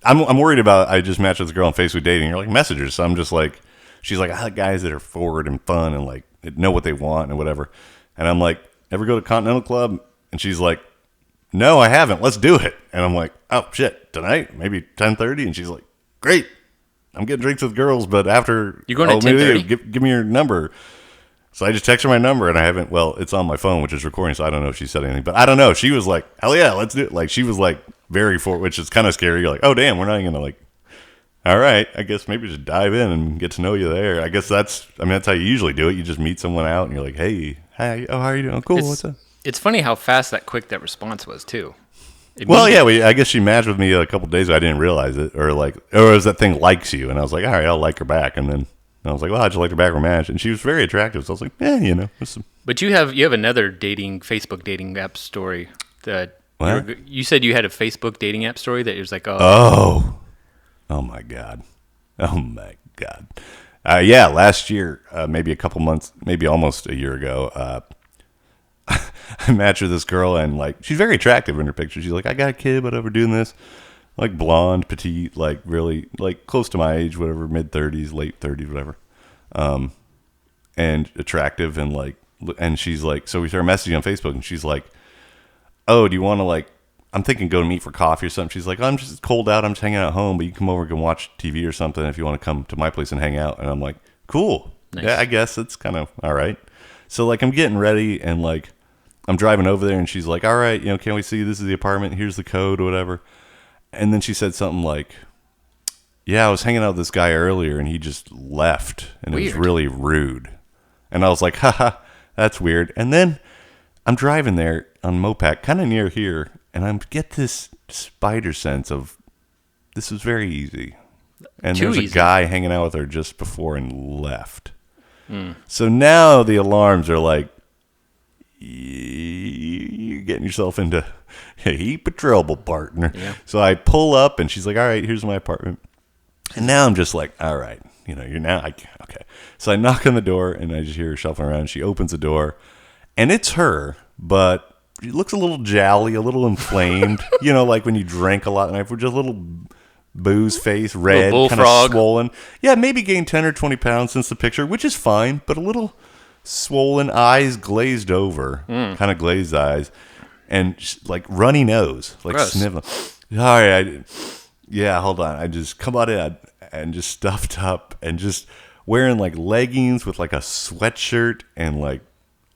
I'm worried about. I just matched with a girl on Facebook dating. You're like messengers, so I'm just like, she's like, I like guys that are forward and fun and like know what they want and whatever. And I'm like, ever go to Continental Club? And she's like, no, I haven't. Let's do it. And I'm like, oh shit, tonight, maybe 10:30. And she's like, great. I'm getting drinks with girls, but after you're going at 10:30. Give me your number. So I just text her my number, and I haven't. Well, it's on my phone, which is recording, so I don't know if she said anything. But I don't know. She was like, hell yeah, let's do it. Like, she was like very forward, which is kind of scary. You're like, oh damn, we're not even gonna like. All right, I guess maybe just dive in and get to know you there. I guess that's how you usually do it. You just meet someone out, and you're like, hey, hi, how are you doing? Cool, what's up? It's funny how fast that response was too. Well, yeah, I guess she matched with me a couple of days ago. I didn't realize it, or was that thing likes you, and I was like, all right, I'll like her back, and then I was like, well, I just liked her back, we're matched, and she was very attractive, so I was like, But you have another Facebook dating app story that you said you had a Facebook dating app story that was like, oh my god, Oh my God. Yeah, last year, maybe a couple months, maybe almost a year ago, I matched with this girl, and like she's very attractive in her picture. She's like, I got a kid, whatever, doing this. Like blonde, petite, like really like close to my age, whatever, mid-30s, late 30s, whatever. And attractive, and like, and she's like, so we started messaging on Facebook, and she's like, oh, do you want to like, I'm thinking go meet for coffee or something. She's like, I'm just cold out. I'm just hanging out at home, but you can come over and watch TV or something if you want to come to my place and hang out. And I'm like, cool. Nice. Yeah, I guess it's kind of all right. So like I'm getting ready, and like I'm driving over there, and she's like, all right, can we see? This is the apartment. Here's the code or whatever. And then she said something like, yeah, I was hanging out with this guy earlier, and he just left, and Weird. It was really rude. And I was like, haha, that's weird. And then I'm driving there on Mopac, kind of near here, and I get this spider sense of this was very easy. And there's a guy hanging out with her just before and left. So now the alarms are like, you're getting yourself into a heap of trouble, partner. Yeah. So I pull up, and she's like, all right, here's my apartment. And now I'm just like, all right, you're now, okay. So I knock on the door, and I just hear her shuffling around. She opens the door, and it's her, but she looks a little jolly, a little inflamed. Like when you drank a lot of night, just a little booze face, red, kind of swollen. Yeah, maybe gained 10 or 20 pounds since the picture, which is fine, but a little swollen, eyes glazed over, kind of glazed eyes, and like runny nose, like Gross. Sniffling. All right, yeah, hold on. I just come on in and just stuffed up and just wearing like leggings with like a sweatshirt and like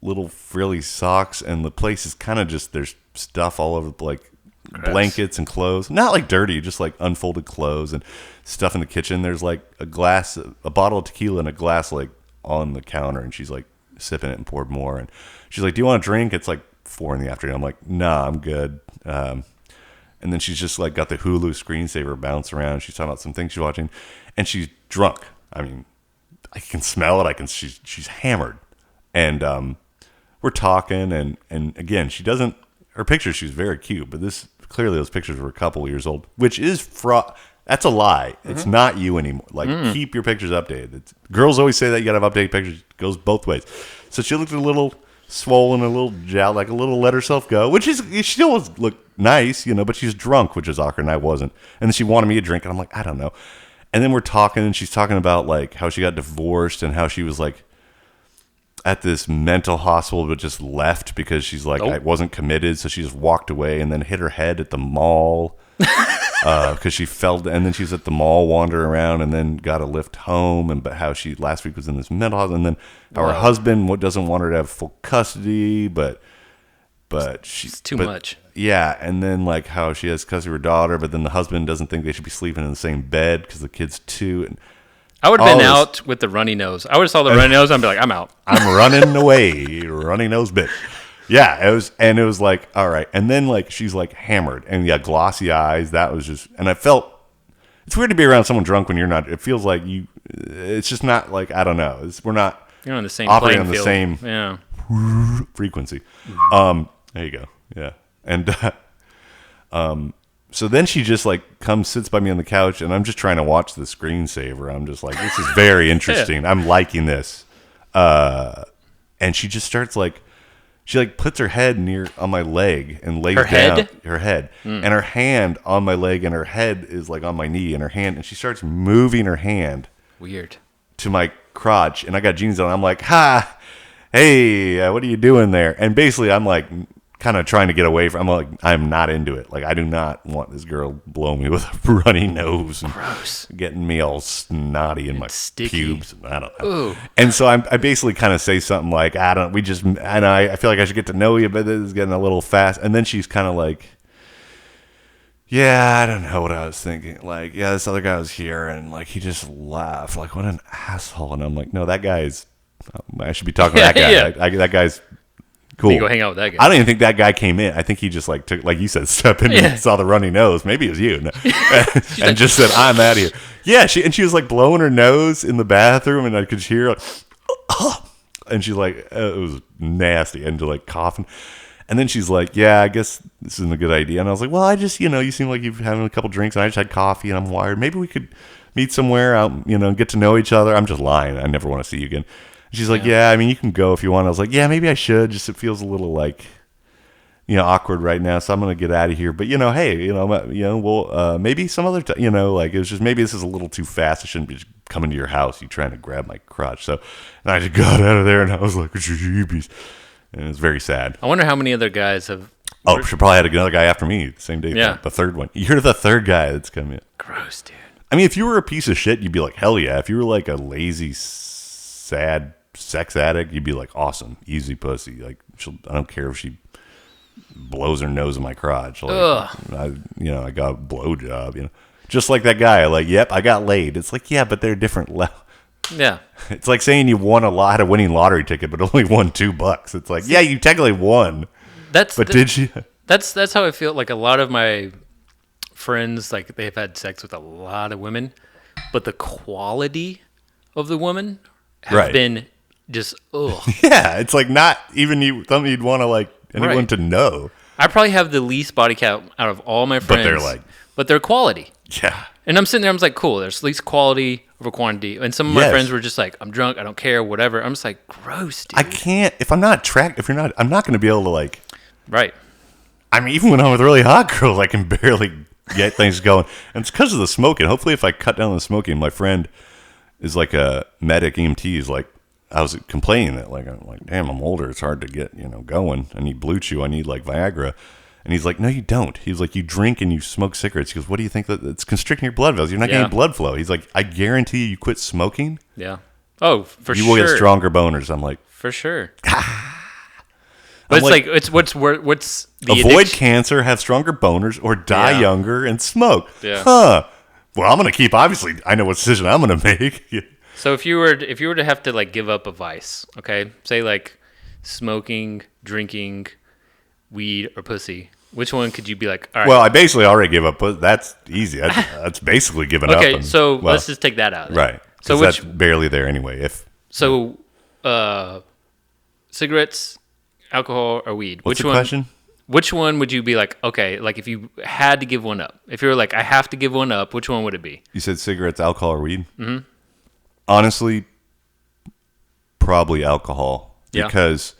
little frilly socks, and the place is kind of just there's stuff all over, like blankets and clothes, not like dirty, just like unfolded clothes and stuff in the kitchen. There's like a bottle of tequila and a glass like on the counter, and she's like sipping it and poured more, and she's like, do you want a drink? It's like 4 p.m. I'm like, nah, I'm good. And then she's just like got the Hulu screensaver bounce around. She's talking about some things she's watching, and she's drunk. I mean, I can smell it. She's hammered, and we're talking, and again, she doesn't. Her picture, she's very cute, but clearly those pictures were a couple years old, which is fraud. That's a lie. Mm-hmm. It's not you anymore. Like, keep your pictures updated. Girls always say that you got to have updated pictures. It goes both ways. So she looked a little swollen, a little like a little let herself go, which is, she still looked nice, but she's drunk, which is awkward, and I wasn't. And then she wanted me a drink, and I'm like, I don't know. And then we're talking, and she's talking about like how she got divorced and how she was like at this mental hospital but just left because she's like, I wasn't committed, so she just walked away and then hit her head at the mall. Because she fell, and then she was at the mall wandering around, and then got a lift home, and but how she last week was in this mental hospital, and then how her husband doesn't want her to have full custody, but she's too much. Yeah, and then like how she has custody of her daughter, but then the husband doesn't think they should be sleeping in the same bed because the kid's 2. And I would have been out with the runny nose. I would have saw the runny nose. I'd be like, I'm out. I'm running away, runny nose bitch. Yeah, it was like, all right. And then like she's like hammered, and yeah, glossy eyes. That was just, and I felt it's weird to be around someone drunk when you're not. It feels like it's just not like, I don't know. We're not. You're on the same operating on the field. Same frequency. There you go. Yeah, and so then she just like comes, sits by me on the couch, and I'm just trying to watch the screensaver. I'm just like, this is very interesting. Yeah. I'm liking this. And she just starts like. She like puts her head on my leg and lays down her head, and her hand on my leg, and her head is like on my knee, and her hand, and she starts moving her hand weird to my crotch, and I got jeans on. I'm like, hey, what are you doing there? And basically, I'm like kind of trying to get away from. I'm not into it. Like, I do not want this girl blowing me with a runny nose and Gross. Getting me all snotty in my sticky. Pubes. I don't know. Ooh. And so I basically kind of say something like, I feel like I should get to know you, but this is getting a little fast. And then she's kind of like, yeah, I don't know what I was thinking. Like, yeah, this other guy was here, and like he just laughed. Like, what an asshole. And I'm like, no, that guy's. I should be talking to that guy. Yeah. That guy's. Cool. You go hang out with that guy. I don't even think that guy came in. I think he just like took, like you said, step in and saw the runny nose. Maybe it was you, and just said, "I'm out of here." Yeah, she was like blowing her nose in the bathroom, and I could hear, like, and she's like, it was nasty, and like coughing. And then she's like, yeah, I guess this isn't a good idea. And I was like, well, I just, you seem like you've having a couple drinks, and I just had coffee, and I'm wired. Maybe we could meet somewhere out, get to know each other. I'm just lying. I never want to see you again. And she's like, yeah, I mean, you can go if you want. I was like, yeah, maybe I should. Just it feels a little like, awkward right now, so I'm gonna get out of here. But hey, well, maybe some other time. Like it was just maybe this is a little too fast. I shouldn't be just coming to your house. You trying to grab my crotch. So, and I just got out of there, and I was like, jeebies. And it was very sad. I wonder how many other guys have. Oh, she probably had another guy after me the same day. Yeah. The third one. You're the third guy that's come in. Gross, dude. I mean, if you were a piece of shit, you'd be like, hell yeah. If you were like a lazy, sad sex addict, you'd be like, awesome, easy pussy. Like, I don't care if she blows her nose in my crotch. Like, I got a blowjob, Just like that guy. Like, yep, I got laid. It's like, yeah, but they're different levels. Yeah. It's like saying you won had a winning lottery ticket, but only won $2. It's like, yeah, you technically won. Did you? That's how I feel. Like a lot of my friends, like they've had sex with a lot of women, but the quality of the woman have been just Yeah, it's like not even something you'd want to like anyone to know. I probably have the least body count out of all my friends, but they're quality. Yeah. And I'm sitting there, I'm like, cool, there's at least quality over quantity. And some of my friends were just like, I'm drunk, I don't care, whatever. I'm just like, gross, dude. I can't, if I'm not attracted, I'm not going to be able to like. Right. I mean, even when I'm with really hot girls, I can barely get things going. And it's because of the smoking. Hopefully if I cut down the smoking, my friend is like a medic EMT, is like, I was complaining that I'm like, damn, I'm older. It's hard to get, going. I need Blue Chew. I need like Viagra. And he's like, no, you don't. He's like, you drink and you smoke cigarettes. He goes, what do you think? That it's constricting your blood vessels. You're not getting blood flow. He's like, I guarantee you quit smoking. Yeah. Oh, for sure. You will get stronger boners. I'm like, for sure. But it's what's the avoid addiction? Cancer, have stronger boners, or die younger and smoke. Yeah. Huh. Well, I'm gonna keep. Obviously, I know what decision I'm gonna make. So if you were to have to like give up a vice, okay, say like smoking, drinking, weed, or pussy, which one could you be like? All right. Well, I basically already gave up. That's easy. That's basically giving up. Okay, so let's just take that out. Then. Right. So that's barely there anyway. Cigarettes, alcohol, or weed? What's the question? Which one would you be like, okay, like if you had to give one up, if you were like, I have to give one up, which one would it be? You said cigarettes, alcohol, or weed? Mm-hmm. Honestly, probably alcohol. Yeah. Because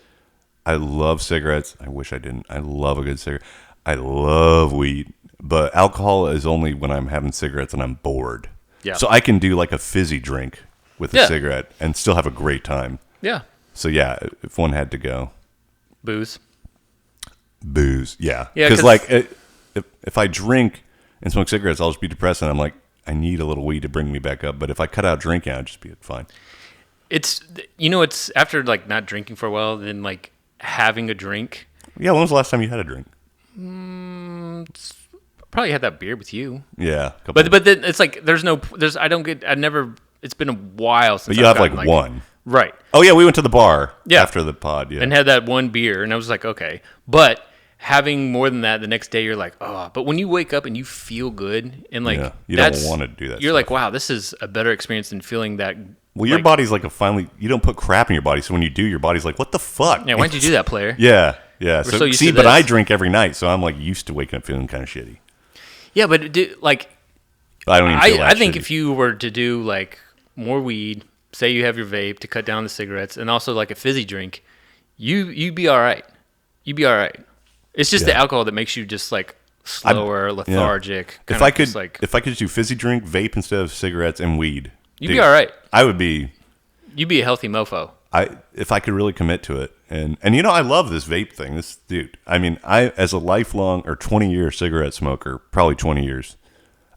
I love cigarettes. I wish I didn't. I love a good cigarette. I love weed. But alcohol is only when I'm having cigarettes and I'm bored. Yeah. So I can do like a fizzy drink with a cigarette and still have a great time. Yeah. So yeah, if one had to go. Booze. Yeah. Because like if I drink and smoke cigarettes, I'll just be depressed, and I'm like, I need a little weed to bring me back up. But if I cut out drinking, I'd just be fine. It's it's after like not drinking for a while, then like having a drink. Yeah. When was the last time you had a drink? Probably had that beer with you. Yeah. But then it's like it's been a while since. But you have like one. Right. Oh yeah, we went to the bar after the pod. Yeah. And had that one beer, and I was like, okay, but. Having more than that the next day, you're like, oh. But when you wake up and you feel good, and like, you don't want to do that. You're like, wow, this is a better experience than feeling that. Well, your body's like you don't put crap in your body, so when you do, your body's like, what the fuck? Yeah, why'd you do that, player? Yeah. So see, but I drink every night, so I'm like used to waking up feeling kind of shitty. Yeah, but I don't even feel that I think shitty. if you were to do like more weed, say you have your vape to cut down the cigarettes, and also like a fizzy drink, you'd be all right. You'd be all right. It's just the alcohol that makes you just like slower, lethargic. If I could do fizzy drink, vape instead of cigarettes, and weed, you'd be all right. I would be. You'd be a healthy mofo. If I could really commit to it, and I love this vape thing. This dude, I mean, as a lifelong or 20-year cigarette smoker, probably 20 years,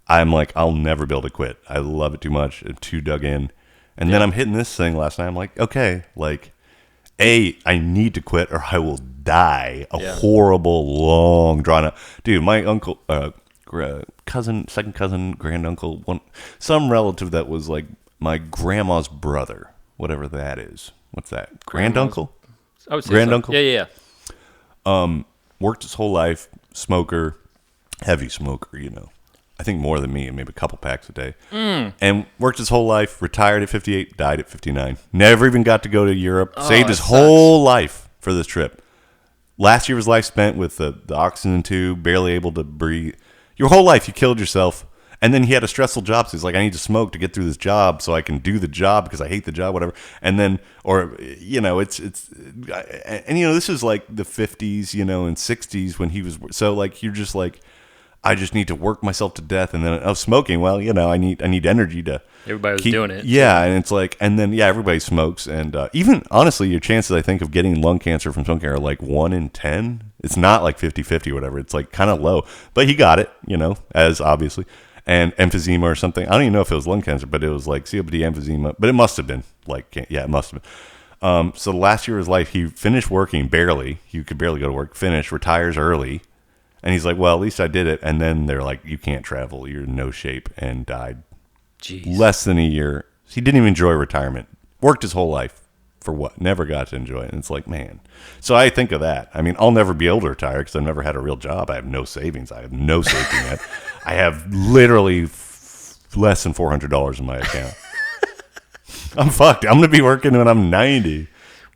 I'm like, I'll never be able to quit. I love it too much. I'm too dug in, and then I'm hitting this thing last night. I'm like, okay, like. I need to quit or I will die a horrible, long, drawn out. Dude, my uncle, cousin, second cousin, granduncle, some relative that was like my grandma's brother, whatever that is. What's that? Granduncle? I would say granduncle? So. Yeah. Worked his whole life, smoker, heavy smoker, I think more than me, maybe a couple packs a day. And worked his whole life, retired at 58, died at 59. Never even got to go to Europe. Saved his whole life for this trip. last year of his life spent with the oxygen tube, barely able to breathe. Your whole life, you killed yourself. And then he had a stressful job. So he's like, I need to smoke to get through this job so I can do the job because I hate the job, whatever. And then, or, this is like the 50s, and 60s when he was, so like, you're just like, I just need to work myself to death. And then smoking, well, I need energy to. Everybody was doing it. Yeah. And it's like, and then, everybody smokes. And even honestly, your chances, I think, of getting lung cancer from smoking are like 1 in 10. It's not like 50-50 or whatever. It's like kind of low. But he got it, as obviously. And emphysema or something. I don't even know if it was lung cancer, but it was like COPD, emphysema. But it must have been it must have been. So the last year of his life, he finished working barely. He could barely go to work. Retires early. And he's like, well, at least I did it. And then they're like, you can't travel. You're in no shape. And died. Jeez. Less than a year. He didn't even enjoy retirement. Worked his whole life. For what? Never got to enjoy it. And it's like, man. So I think of that. I mean, I'll never be able to retire because I've never had a real job. I have no savings. I have no safety net. I have literally less than $400 in my account. I'm fucked. I'm going to be working when I'm 90.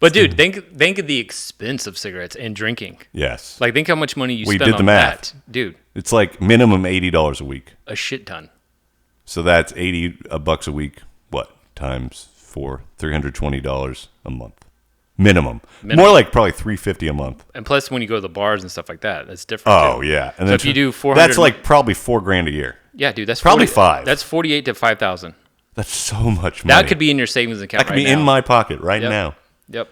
But dude, think of the expense of cigarettes and drinking. Yes. Like think how much money you spend did the on math. that. Dude. It's like minimum $80 a week. A shit ton. So that's $80 a week. What? Times 4, $320 a month. Minimum. More like probably $350 a month. And plus when you go to the bars and stuff like that, that's different. Oh, too. yeah. And so then if you do 400, that's like probably $4,000 a year. Yeah, dude, that's probably 5. That's 48 to 5,000. That's so much money. That could be in your savings account. That could be in my pocket right now. Yep.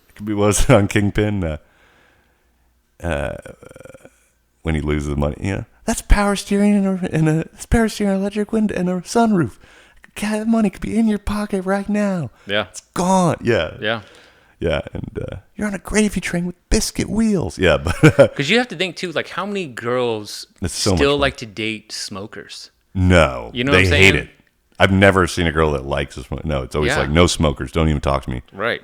It could be was on Kingpin when he loses the money. That's power steering and that's power steering, electric window, and a sunroof. God, that money could be in your pocket right now. Yeah, it's gone. Yeah. Yeah, and you're on a gravy train with biscuit wheels. Yeah, but because you have to think too, like how many girls still like to date smokers? No, you know they what I'm saying? hate it. I've never seen a girl that likes a smoke. No, it's always like no smokers. Don't even talk to me. Right.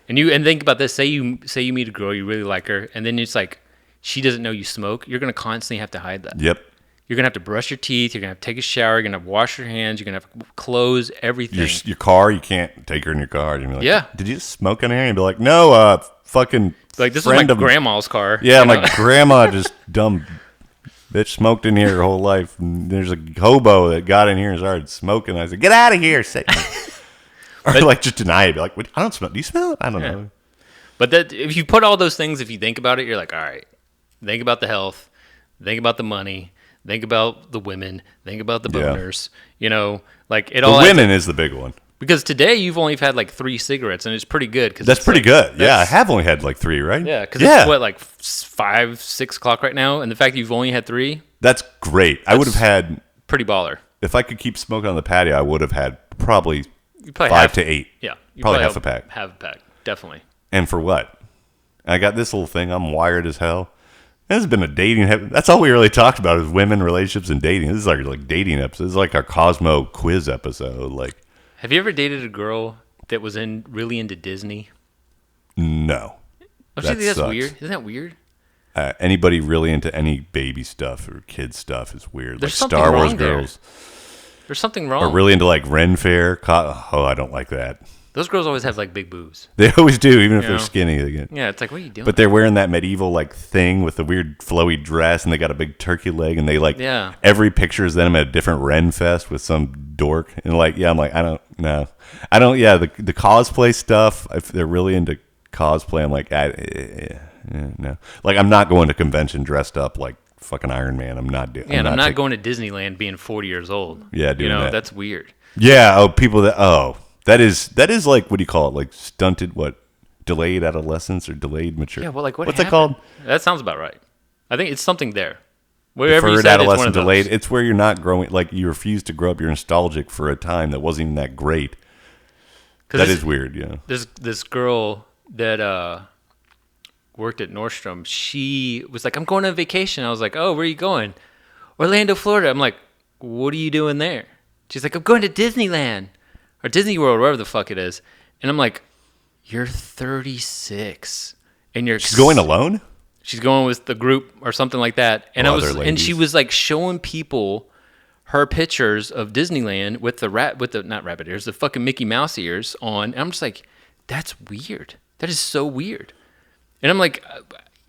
And think about this. Say you meet a girl, you really like her, and then it's like she doesn't know you smoke. You're gonna constantly have to hide that. Yep. You're gonna have to brush your teeth. You're gonna have to take a shower. You're gonna have to wash your hands. You're gonna have to clothes, everything. Your car, you can't take her in your car. You're like, yeah. Did you just smoke in here? And be like, no, fucking. Like this is my grandma's car. Yeah, my grandma just dumb bitch smoked in here her whole life. And there's a hobo that got in here and started smoking. I said, get out of here. Or like just deny it. Be like, I don't smell. Do you smell it? I don't know. But that if you put all those things, if you think about it, you're like, all right, think about the health, think about the money. Think about the women. Think about the boners. Like it all. The women is the big one. Because today you've only had like 3 cigarettes, and it's pretty good. That's pretty good. Yeah, I have only had like 3, right? Yeah, because it's what, like 5, 6 o'clock right now, and the fact that you've only had 3. That's great. I would have had pretty baller. If I could keep smoking on the patio, I would have had probably 5 to 8. Yeah, probably half a pack. Half a pack, definitely. And for what? I got this little thing. I'm wired as hell. This has been a dating. That's all we really talked about is women, relationships, and dating. This is our like dating episode. This is like our Cosmo quiz episode. Like, have you ever dated a girl that was really into Disney? No. Don't you think that's weird? Isn't that weird? Anybody really into any baby stuff or kid stuff is weird. There's like Star Wars there. girls. There's something wrong. Or really into like Ren Fair. Oh, I don't like that. Those girls always have like big boobs. They always do, even if they're skinny. Yeah, it's like, what are you doing? But they're wearing that medieval like thing with the weird flowy dress, and they got a big turkey leg, and they like every picture is them at a different Ren Fest with some dork, and like I'm like I don't know, the cosplay stuff. If they're really into cosplay, I'm like no, like I'm not going to convention dressed up like fucking Iron Man. I'm not doing. Yeah, and I'm not going to Disneyland being 40 years old. Yeah, doing that. That's weird. Yeah. Oh, people that That is like, what do you call it? Like stunted, delayed adolescence or delayed maturity? Yeah, well, like what's it called? That sounds about right. I think it's something there. Wherever Deferred you said adolescent it's one of delayed. those. It's where you're not growing, like you refuse to grow up. You're nostalgic for a time that wasn't even that great. That is weird, yeah. This girl that worked at Nordstrom, she was like, I'm going on vacation. I was like, oh, where are you going? Orlando, Florida. I'm like, what are you doing there? She's like, I'm going to Disneyland. Or Disney World, wherever the fuck it is. And I'm like, you're 36. And She's going alone? She's going with the group or something like that. And she was like showing people her pictures of Disneyland with the not rabbit ears, the fucking Mickey Mouse ears on. And I'm just like, that's weird. That is so weird. And I'm like,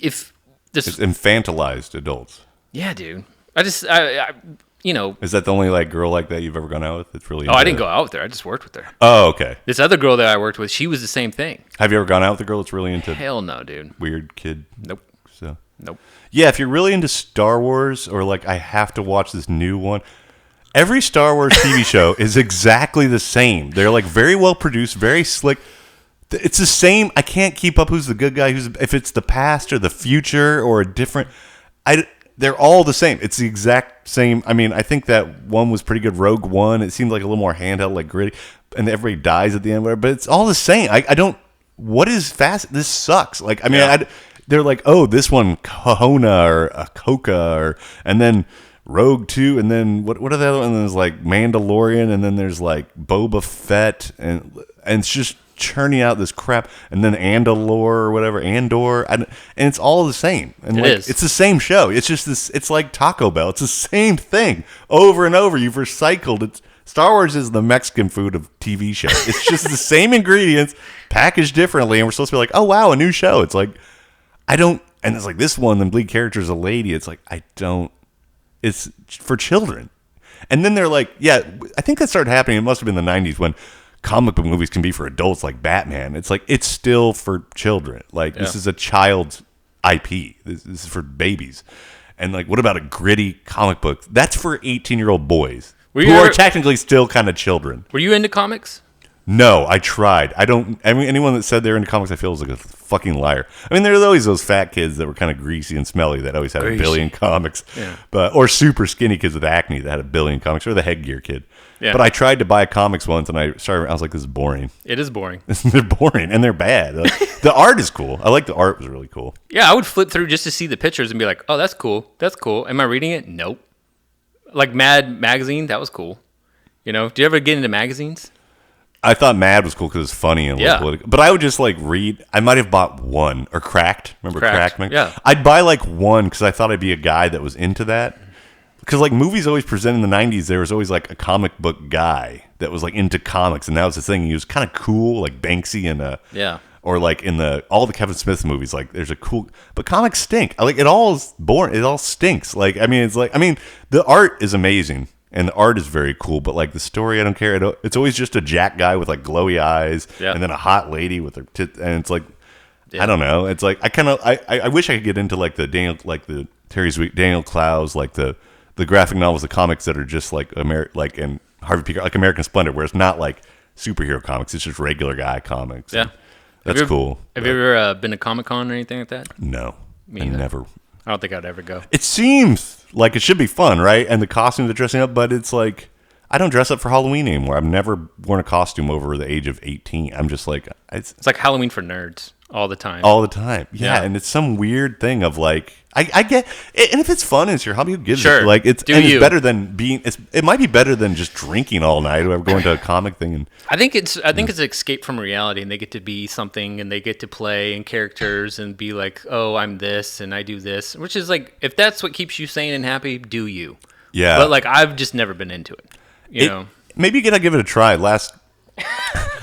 if It's this, infantilized adults. yeah, dude. I Is that the only like girl like that you've ever gone out with? It's really. I didn't go out with her. I just worked with her. Oh, okay. This other girl that I worked with, she was the same thing. Have you ever gone out with a girl that's really into Hell no, dude. weird kid? Nope. So Nope. yeah, if you're really into Star Wars or like I have to watch this new one. Every Star Wars TV show is exactly the same. They're like very well produced, very slick. It's the same. I can't keep up who's the good guy, if it's the past or the future or a different. They're all the same. It's the exact same. I mean, I think that one was pretty good. Rogue One. It seemed like a little more handheld, like gritty, and everybody dies at the end. But it's all the same. I don't. What is fast? This sucks. Like I mean, they're like, oh, this one Kahuna or a Coca and then Rogue 2, and then what are the other? And then there's like Mandalorian, and then there's like Boba Fett, and it's just churning out this crap, and then Andor, and it's all the same. And it's the same show. It's just this. It's like Taco Bell. It's the same thing over and over. You've recycled. Star Wars is the Mexican food of TV shows. It's just the same ingredients packaged differently, and we're supposed to be like, oh wow, a new show. It's like I don't, and it's like this one. The lead character is a lady. It's like I don't. It's for children. And then they're like, yeah, I think that started happening. It must have been the 90s when comic book movies can be for adults like Batman. It's like, it's still for children. Like, this is a child's IP. This is for babies. And like, what about a gritty comic book? That's for 18-year-old boys who are technically still kind of children. Were you into comics? No, I tried. I mean, anyone that said they're into comics, I feel is like a fucking liar. I mean, there's always those fat kids that were kind of greasy and smelly that always had a billion comics, or super skinny kids with acne that had a billion comics, or the headgear kid. Yeah. But I tried to buy comics once, and I was like, this is boring. It is boring. They're boring, and they're bad. The art is cool. I like the art was really cool. Yeah, I would flip through just to see the pictures and be like, oh, that's cool. That's cool. Am I reading it? Nope. Like Mad Magazine, that was cool. You know, do you ever get into magazines? I thought Mad was cool because it's funny and political. But I would just like read. I might have bought one or Cracked. Remember Cracked? Yeah. I'd buy like one because I thought I'd be a guy that was into that. Because like movies always present in the 90s, there was always like a comic book guy that was like into comics, and that was the thing. He was kind of cool, like Banksy and or like in all the Kevin Smith movies. Like there's a cool, but comics stink. Like it all is boring. It all stinks. Like I mean, the art is amazing. And the art is very cool, but like the story, I don't care. It's always just a jack guy with like glowy eyes, and then a hot lady with her tits, and it's like, I don't know. It's like I wish I could get into like the Terry Sweet, Daniel Clowes, like the graphic novels, the comics that are just like and Harvey Peak, like American Splendor, where it's not like superhero comics; it's just regular guy comics. Yeah, that's cool. Have you ever been to Comic-Con or anything like that? No, I never. I don't think I'd ever go. It seems like it should be fun, right? And the costumes are dressing up, but it's like I don't dress up for Halloween anymore. I've never worn a costume over the age of 18. I'm just like it's like Halloween for nerds all the time. All the time, yeah. And it's some weird thing of like I get, and if it's fun, it's your hobby. Who gives it? Like it's better than being. It might be better than just drinking all night or going to a comic thing. And I think it's an escape from reality, and they get to be something, and they get to play and characters, and be like, oh, I'm this, and I do this, which is like, if that's what keeps you sane and happy, do you? Yeah. But like, I've just never been into it. You know, maybe you gotta give it a try.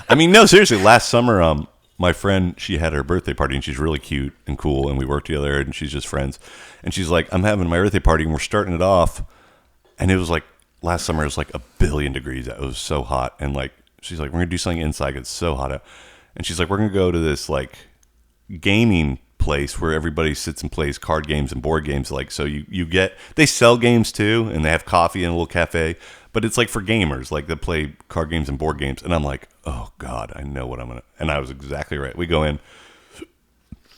I mean, no, seriously. Last summer, my friend, she had her birthday party, and she's really cute and cool, and we work together, and she's just friends. And she's like, I'm having my birthday party, and we're starting it off. And it was like, last summer, it was like 1,000,000,000 degrees. It was so hot. And like, she's like, we're going to do something inside. It's so hot out. And she's like, we're going to go to this like gaming place where everybody sits and plays card games and board games. Like, so they sell games too, and they have coffee in a little cafe. But it's like for gamers, like they play card games and board games. And I'm like, oh God, I know what I'm going to. And I was exactly right. We go in,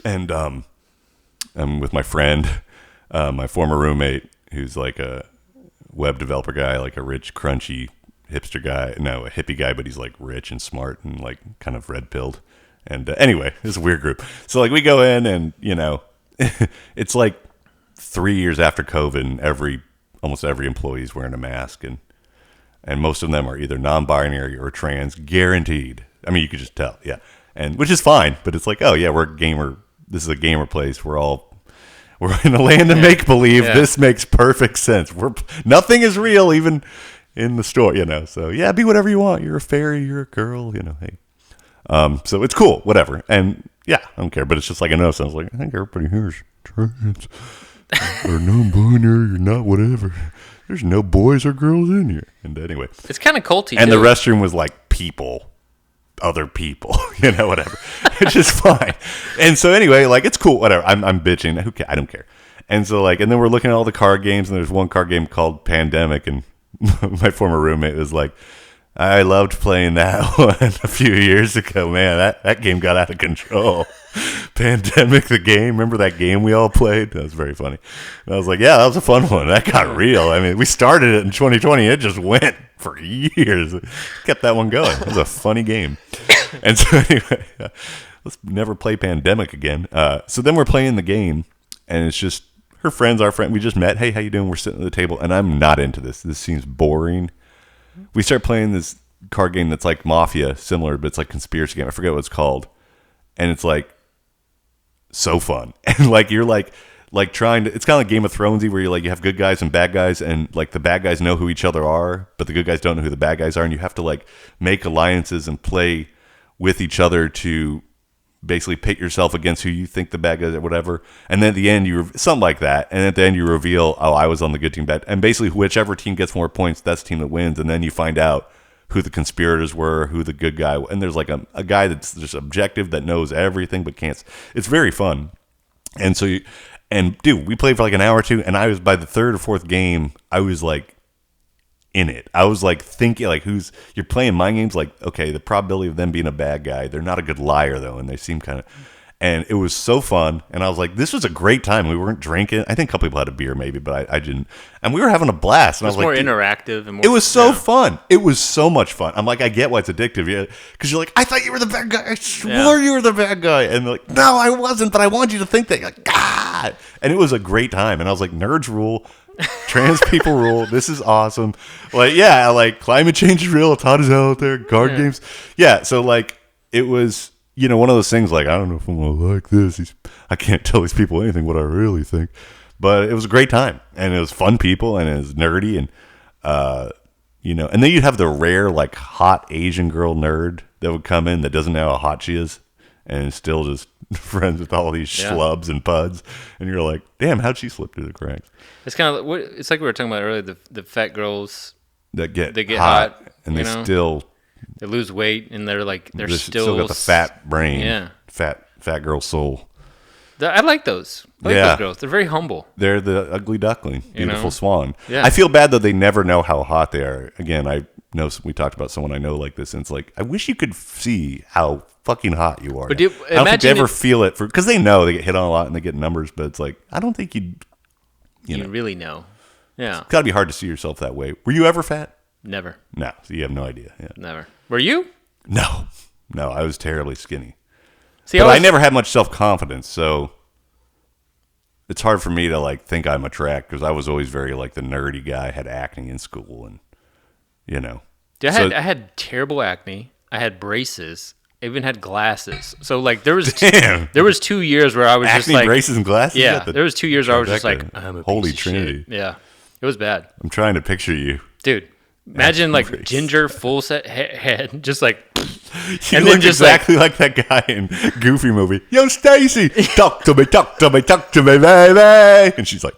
and I'm with my friend, my former roommate, who's like a web developer guy, like a rich, crunchy hipster guy. No, a hippie guy, but he's like rich and smart and like kind of red-pilled. And anyway, it's a weird group. So like we go in, and you know, it's like 3 years after COVID, and almost every employee is wearing a mask, and most of them are either non-binary or trans, guaranteed. I mean, you could just tell, yeah. And which is fine, but it's like, oh yeah, we're a gamer. This is a gamer place. We're in a land of make-believe. Yeah. This makes perfect sense. Nothing is real, even in the store, you know. So yeah, be whatever you want. You're a fairy. You're a girl, you know. Hey, So it's cool, whatever. And yeah, I don't care. But it's just like I know. So I was like, I think everybody here is trans or non-binary or not whatever. There's no boys or girls in here. And anyway, it's kind of culty. And too. the restroom was like people, other people, whatever. It's just fine. And so anyway, like it's cool, whatever. I'm bitching. Who cares? I don't care. And so and then we're looking at all the card games, and there's one card game called Pandemic, and my former roommate was like, I loved playing that one a few years ago. Man, that game got out of control. Pandemic, the game. Remember that game we all played? That was very funny. And I was like, yeah, that was a fun one. That got real. I mean, we started it in 2020. It just went for years. Kept that one going. It was a funny game. And so anyway, let's never play Pandemic again. So then we're playing the game, and it's just her friends, our friend. We just met. Hey, how you doing? We're sitting at the table, and I'm not into this. This seems boring. We start playing this card game that's like Mafia, similar, but it's like conspiracy game. I forget what it's called. And it's like so fun. And like you're like trying to, it's kind of like Game of Thronesy where you have good guys and bad guys, and like the bad guys know who each other are, but the good guys don't know who the bad guys are, and you have to like make alliances and play with each other to basically pit yourself against who you think the bad guys are, whatever. And then at the end, something like that. And at the end, you reveal, oh, I was on the good team. And basically, whichever team gets more points, that's the team that wins. And then you find out who the conspirators were, who the good guy. And there's like a guy that's just objective that knows everything but can't. It's very fun. And so, dude, we played for like an hour or two. And I was, by the third or fourth game, I was like, in it. I was like thinking like you're playing mind games, like, okay, the probability of them being a bad guy, they're not a good liar though, and they seem kind of, and it was so fun. And I was like, this was a great time. We weren't drinking. I think a couple people had a beer maybe, but I didn't. And we were having a blast. And it was I was more like, interactive and more, it was so fun. It was so much fun. I'm like, I get why it's addictive. Yeah, because you're like, I thought you were the bad guy. I swore you were the bad guy. And they're like, no, I wasn't, but I want you to think that. You're like, God. And it was a great time. And I was like, nerds rule. Trans people rule. This is awesome. Like, yeah, like climate change is real. It's hot as hell out there. Card games. Yeah. So like it was, one of those things like, I don't know if I'm going to like this. I can't tell these people anything what I really think. But it was a great time. And it was fun people. And it was nerdy. And, and then you'd have the rare like hot Asian girl nerd that would come in that doesn't know how hot she is. And is still just friends with all these schlubs and puds. And you're like, damn, how'd she slip through the cracks? It's kind of it's like we were talking about earlier, the fat girls that get hot and they lose weight, and they're still got the fat brain, yeah, fat girl soul. I like those. I like those girls. They're very humble. They're the ugly duckling, beautiful swan. Yeah. I feel bad though; they never know how hot they are. Again, I know we talked about someone I know like this, and it's like I wish you could see how fucking hot you are. But I don't think they ever feel it because they know they get hit on a lot and they get numbers, but it's like I don't think you really know. Yeah. It's got to be hard to see yourself that way. Were you ever fat? Never. No. So you have no idea. Yeah. Never. Were you? No. I was terribly skinny. See, but I never had much self-confidence, so it's hard for me to like think I'm attractive because I was always very like the nerdy guy. I had acne in school, and Dude, I had terrible acne. I had braces. I even had glasses. So like there was 2 years where I was acne, just like braces and glasses. Yeah, there was 2 years where I was just like, I'm a holy piece of trinity. Shit. Yeah, it was bad. I'm trying to picture you, dude. Imagine like ginger, full set head, just like, and then just exactly like that guy in Goofy movie. Yo, Stacy, talk to me, baby. And she's like,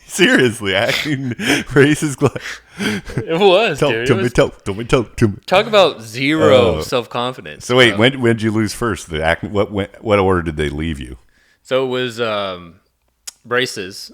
seriously, acting racist glass. It was. Talk to me. Talk about zero self-confidence. So wait, when did you lose first? The acne. What order did they leave you? So it was braces.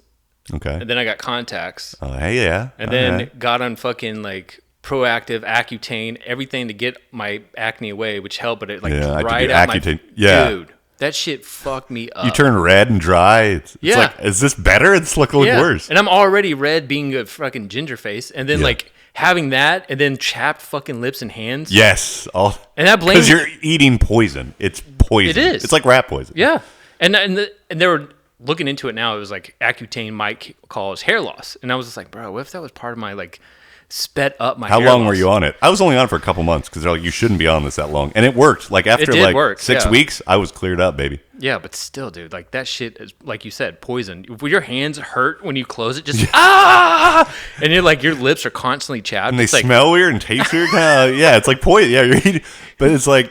Okay. And then I got contacts. Hey, yeah. And then got on fucking like Proactive, Accutane, everything to get my acne away, which helped, but it like dried out Accutane. Dude, that shit fucked me up. You turn red and dry. It's like, is this better? It's looking worse. And I'm already red being a fucking ginger face. And then like having that and then chapped fucking lips and hands. Yes. And that blames... Because you're eating poison. It's poison. It is. It's like rat poison. Yeah. And they were... Looking into it now, it was like Accutane might cause hair loss. And I was just like, bro, what if that was part of my, like, sped up my hair How long loss? were you on it? I was only on it for a couple months because they're like, you shouldn't be on this that long. And it worked. Like, after like 6 weeks, I was cleared up, baby. Yeah, but still, dude, like that shit is, like you said, poison. If your hands hurt when you close it, just ah, and you're like your lips are constantly chapped. And they It's like, smell weird and taste weird. Yeah, it's like poison. Yeah, you're eating, but it's like,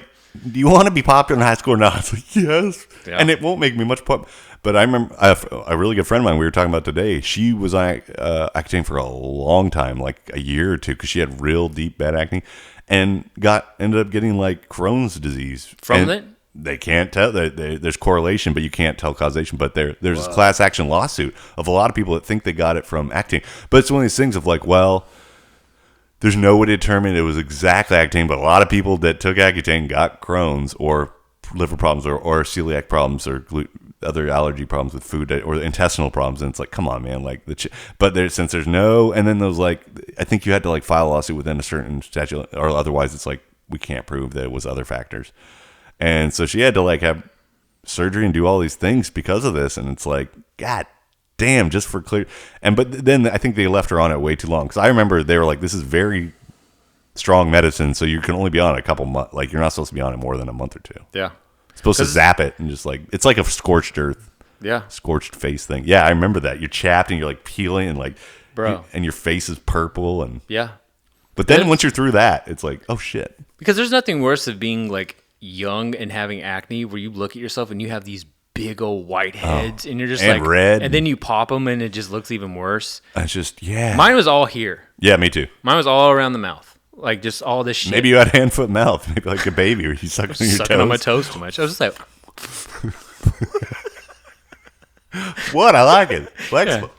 do you want to be popular in high school or not? It's like, yes. Yeah. And it won't make me much pop. But I remember a really good friend of mine we were talking about today. She was on Accutane for a long time, like a year or two, because she had real deep bad acne, and ended up getting like Crohn's disease from it. They can't tell. There's correlation, but you can't tell causation. But there's this class action lawsuit of a lot of people that think they got it from Accutane. But it's one of these things of like, well, there's no way to determine it was exactly Accutane, but a lot of people that took Accutane got Crohn's or liver problems or celiac problems or other allergy problems with food or intestinal problems. And it's like, come on, man. Like since there's no, and then those like, I think you had to like file a lawsuit within a certain statute, or otherwise it's like, we can't prove that it was other factors. And so she had to like have surgery and do all these things because of this. And it's like, God damn, just for clear. But then I think they left her on it way too long. Because I remember they were like, this is very strong medicine. So you can only be on it a couple months. Like you're not supposed to be on it more than a month or two. Yeah. Supposed to zap it and just like, it's like a scorched earth. Yeah. Scorched face thing. Yeah. I remember that. You're chapped and you're like peeling and like, bro. And your face is purple. And yeah. But then once you're through that, it's like, oh shit. Because there's nothing worse than being like young and having acne where you look at yourself and you have these big old white heads and you're just and like red, and then you pop them and it just looks even worse. It's just Mine was all here. Yeah, me too. Mine was all around the mouth, like just all this shit. Maybe you had hand, foot, mouth, maybe like a baby, or you sucking on your sucking toes. on my toes too much. I was just like, what? I like it. Flexible.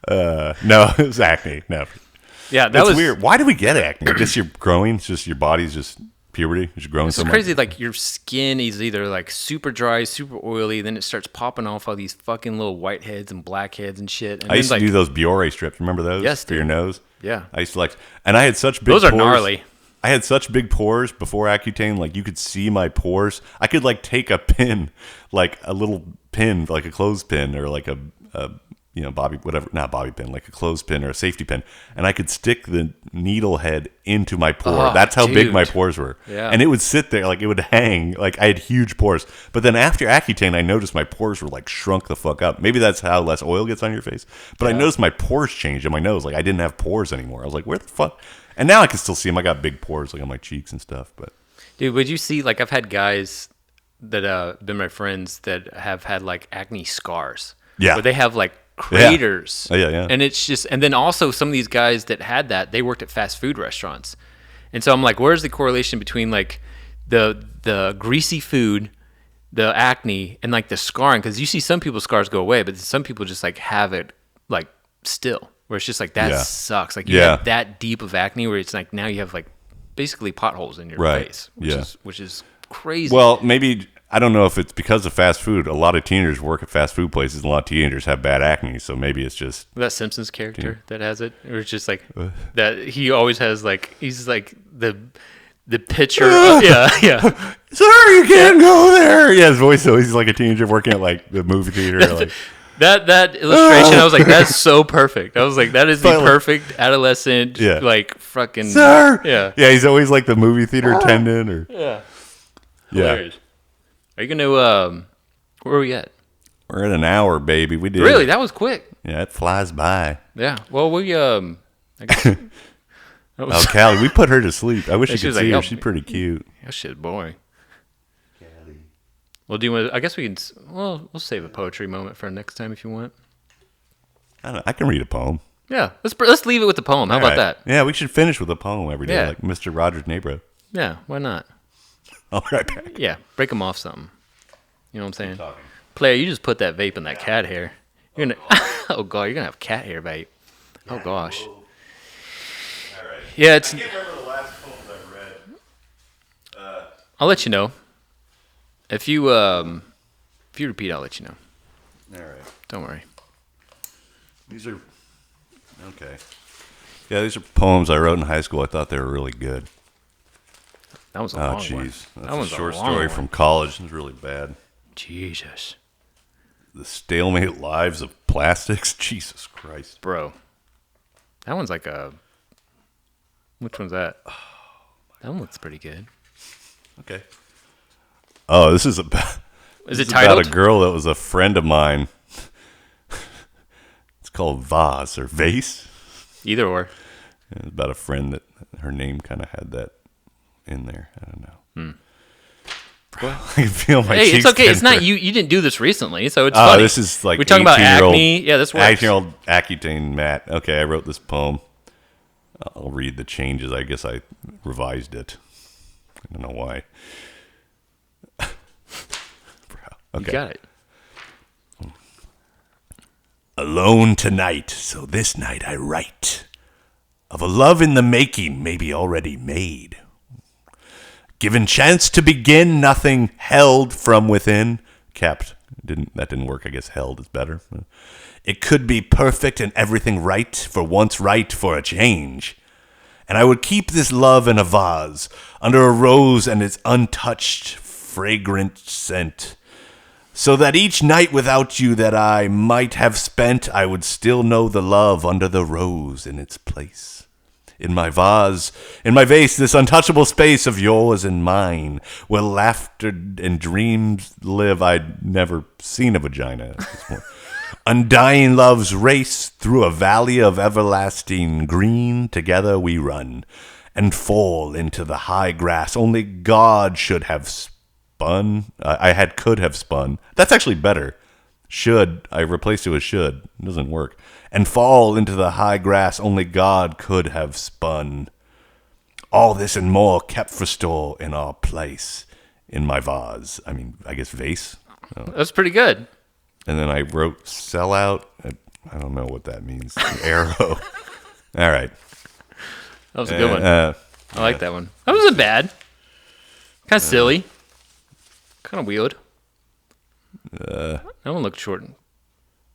No, it was acne. No. Yeah, that was weird. Why do we get acne? I guess you're growing. It's just your body's just puberty. It's growing so much. It's crazy. Like your skin is either like super dry, super oily, then it starts popping off all these fucking little white heads and black heads and shit. And I used to like, do those Biore strips. Remember those? Yes, for your nose. Yeah, I used to like, and I had such big. Those are pores. gnarly. I had such big pores before Accutane. Like you could see my pores. I could like take a pin, like a little pin, like a clothespin or like a bobby, whatever, not bobby pin, like a clothespin or a safety pin, and I could stick the needle head into my pore. That's how big my pores were. Yeah. And it would sit there, like it would hang, like I had huge pores. But then after Accutane, I noticed my pores were like shrunk the fuck up. Maybe that's how less oil gets on your face. But I noticed my pores changed in my nose. Like I didn't have pores anymore. I was like, where the fuck? And now I can still see them. I got big pores like on my cheeks and stuff. But dude, would you see, like I've had guys that been my friends that have had like acne scars. Yeah. Where they have like craters. Yeah. Yeah. And it's just, and then also some of these guys that had that, they worked at fast food restaurants. And so I'm like, where's the correlation between like the greasy food, the acne, and like the scarring? Because you see some people's scars go away, but some people just like have it like still, where it's just like that sucks. Like you have that deep of acne where it's like now you have like basically potholes in your face, which is crazy. Well, maybe. I don't know if it's because of fast food. A lot of teenagers work at fast food places, and a lot of teenagers have bad acne. So maybe it's just that Simpsons character that has it, or it's just like that. He always has like he's like the picture. Yeah. Sir, you can't go there. Yeah, his voice. So he's like a teenager working at like the movie theater. Like that illustration. I was like, that's so perfect. I was like, that is the perfect adolescent. Like fucking sir. Yeah. He's always like the movie theater attendant or Hilarious. Are you gonna where are we at? We're at an hour, baby. We did. Really? That was quick. Yeah, it flies by. Yeah. Well, we I guess, oh, Callie, we put her to sleep. I wish you could see her. Like, She's pretty cute. That shit's boring. Callie. Well, do you want? I guess we can. Well, we'll save a poetry moment for next time if you want. I don't know. I can read a poem. Yeah. Let's leave it with the poem. How about that? Yeah, we should finish with a poem every day, Yeah. like Mr. Rogers' Neighborhood. Yeah. Why not? I'll be right back. Yeah. Break them off something. You know what I'm saying? Player, you just put that vape in that cat hair. You're gonna. Oh god, you're gonna have cat hair vape. Oh gosh. All right. Yeah, it's. I can't remember the last poem I read. I'll let you know. If you repeat, I'll let you know. All right. Don't worry. These are okay. Yeah, these are poems I wrote in high school. I thought they were really good. That was a long one. Jeez, that's That a was a short long story one. from college. It was really bad. Jesus, The stalemate lives of plastics. Jesus Christ, bro. That one's like a. Which one's that? That one looks pretty good. Okay. Oh, this is about. Is This it is about titled? a girl that was a friend of mine. It's called Vase or Vase. Either or. It's about a friend that her name kind of had that in there. I don't know. Bro, I can feel my Hey, cheeks. it's okay. It's getting not you. You didn't do this recently, so it's Oh, funny. this is like we're talking about 18-year-old acne. Yeah, this works. 18-year-old Accutane Matt. Okay, I wrote this poem. I'll read the changes. I guess I revised it. I don't know why. You got it. Alone tonight, so this night I write of a love in the making, maybe already made. Given chance to begin, nothing held from within. Kept. That didn't work. I guess held is better. It could be perfect and everything right, for once right for a change. And I would keep this love in a vase, under a rose and its untouched, fragrant scent. So that each night without you that I might have spent, I would still know the love under the rose in its place. In my vase, in my vase, this untouchable space of yours and mine, where laughter and dreams live. I'd never seen a vagina. Undying love's race through a valley of everlasting green. Together we run and fall into the high grass. Only God should have spun. Could have spun. That's actually better. Should. I replaced it with should. It doesn't work. And fall into the high grass. Only God could have spun. All this and more kept for store in our place. In my vase. I guess vase. Oh. That's pretty good. And then I wrote sell out. I don't know what that means. Arrow. All right. That was a good one. I like that one. That wasn't bad. Kind of silly. Kind of weird. That one looked short.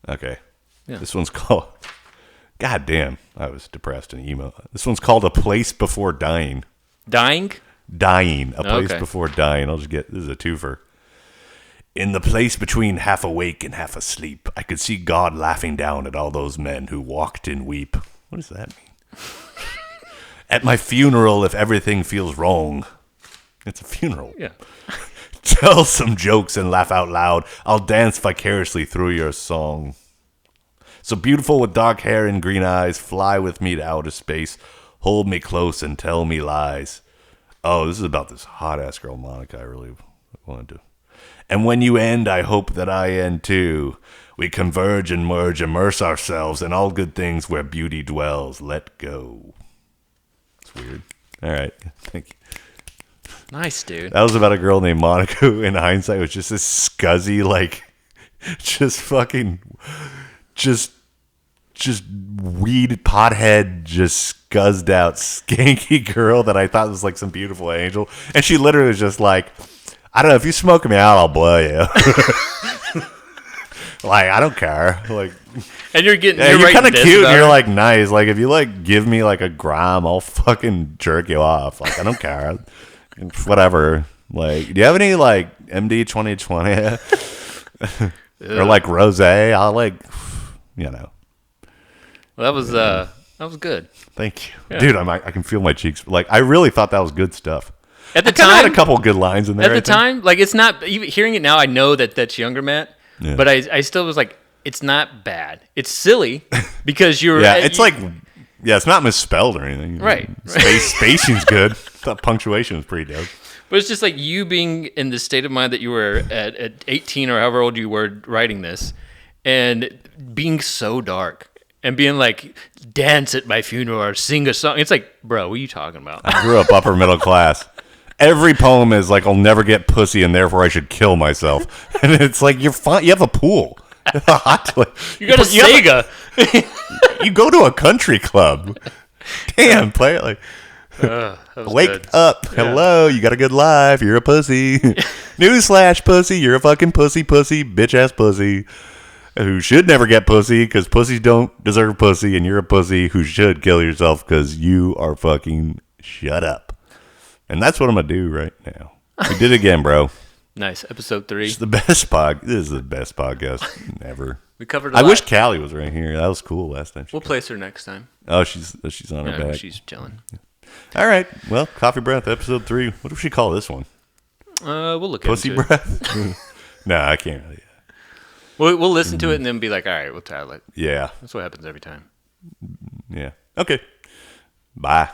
Okay. Yeah. This one's called... God damn. I was depressed and emo. This one's called A Place Before Dying. Dying? Dying. A Place Okay. Before Dying. This is a twofer. In the place between half awake and half asleep, I could see God laughing down at all those men who walked and weep. What does that mean? At my funeral, if everything feels wrong. It's a funeral. Yeah. Tell some jokes and laugh out loud. I'll dance vicariously through your song. So beautiful with dark hair and green eyes, fly with me to outer space. Hold me close and tell me lies. Oh, this is about this hot-ass girl, Monica, I really wanted to. And when you end, I hope that I end too. We converge and merge, immerse ourselves in all good things where beauty dwells. Let go. It's weird. All right. Thank you. Nice, dude. That was about a girl named Monica who, in hindsight, was just this scuzzy, like, just weed pothead, just scuzzed out, skanky girl that I thought was like some beautiful angel. And she literally was just like, I don't know, if you smoke me out, I'll blow you. Like, I don't care. Like, And you're getting you're kind of this cute about and you're her? like nice. Like, if you like give me like a gram, I'll fucking jerk you off. Like, I don't care. Whatever. Like, do you have any like MD 2020 or like rose? I'll like, you know. Well, that was good. Thank you, Yeah. dude. I can feel my cheeks. Like, I really thought that was good stuff. At the I kind of had time, a couple good lines in there. at the I think. time, like it's not even hearing it now. I know that that's younger Matt, Yeah. but I still was like, it's not bad. It's silly because you're Yeah, it's like, yeah, it's not misspelled or anything. Right. Spacing's good. Thought punctuation was pretty dope. But it's just like you being in the state of mind that you were at 18 or however old you were writing this, and being so dark and being like, dance at my funeral or sing a song. It's like, bro, what are you talking about? I grew up upper middle class. Every poem is like, I'll never get pussy and therefore I should kill myself. And it's like, you're fine. You have a pool. You got a You have Sega. you go to a country club. Damn, play it like, That was wake good. up. Hello, you got a good life. You're a pussy. Newsflash, pussy. You're a fucking pussy, bitch ass pussy. Who should never get pussy because pussies don't deserve pussy, and you're a pussy who should kill yourself because you are fucking shut up. And that's what I'm gonna do right now. We did it again, bro. Nice. Episode 3. It's the best pod. This is the best podcast ever. We covered a I lot. wish Callie was right here. That was cool last time. We'll place her next time. Oh, she's on her No, back. she's chilling. All right. Well, Coffee Breath, episode 3. What do we call this one? We'll look Pussy into it. breath? No, I can't really. We'll listen to it and then be like, all right, we'll title it. Yeah. That's what happens every time. Yeah. Okay. Bye.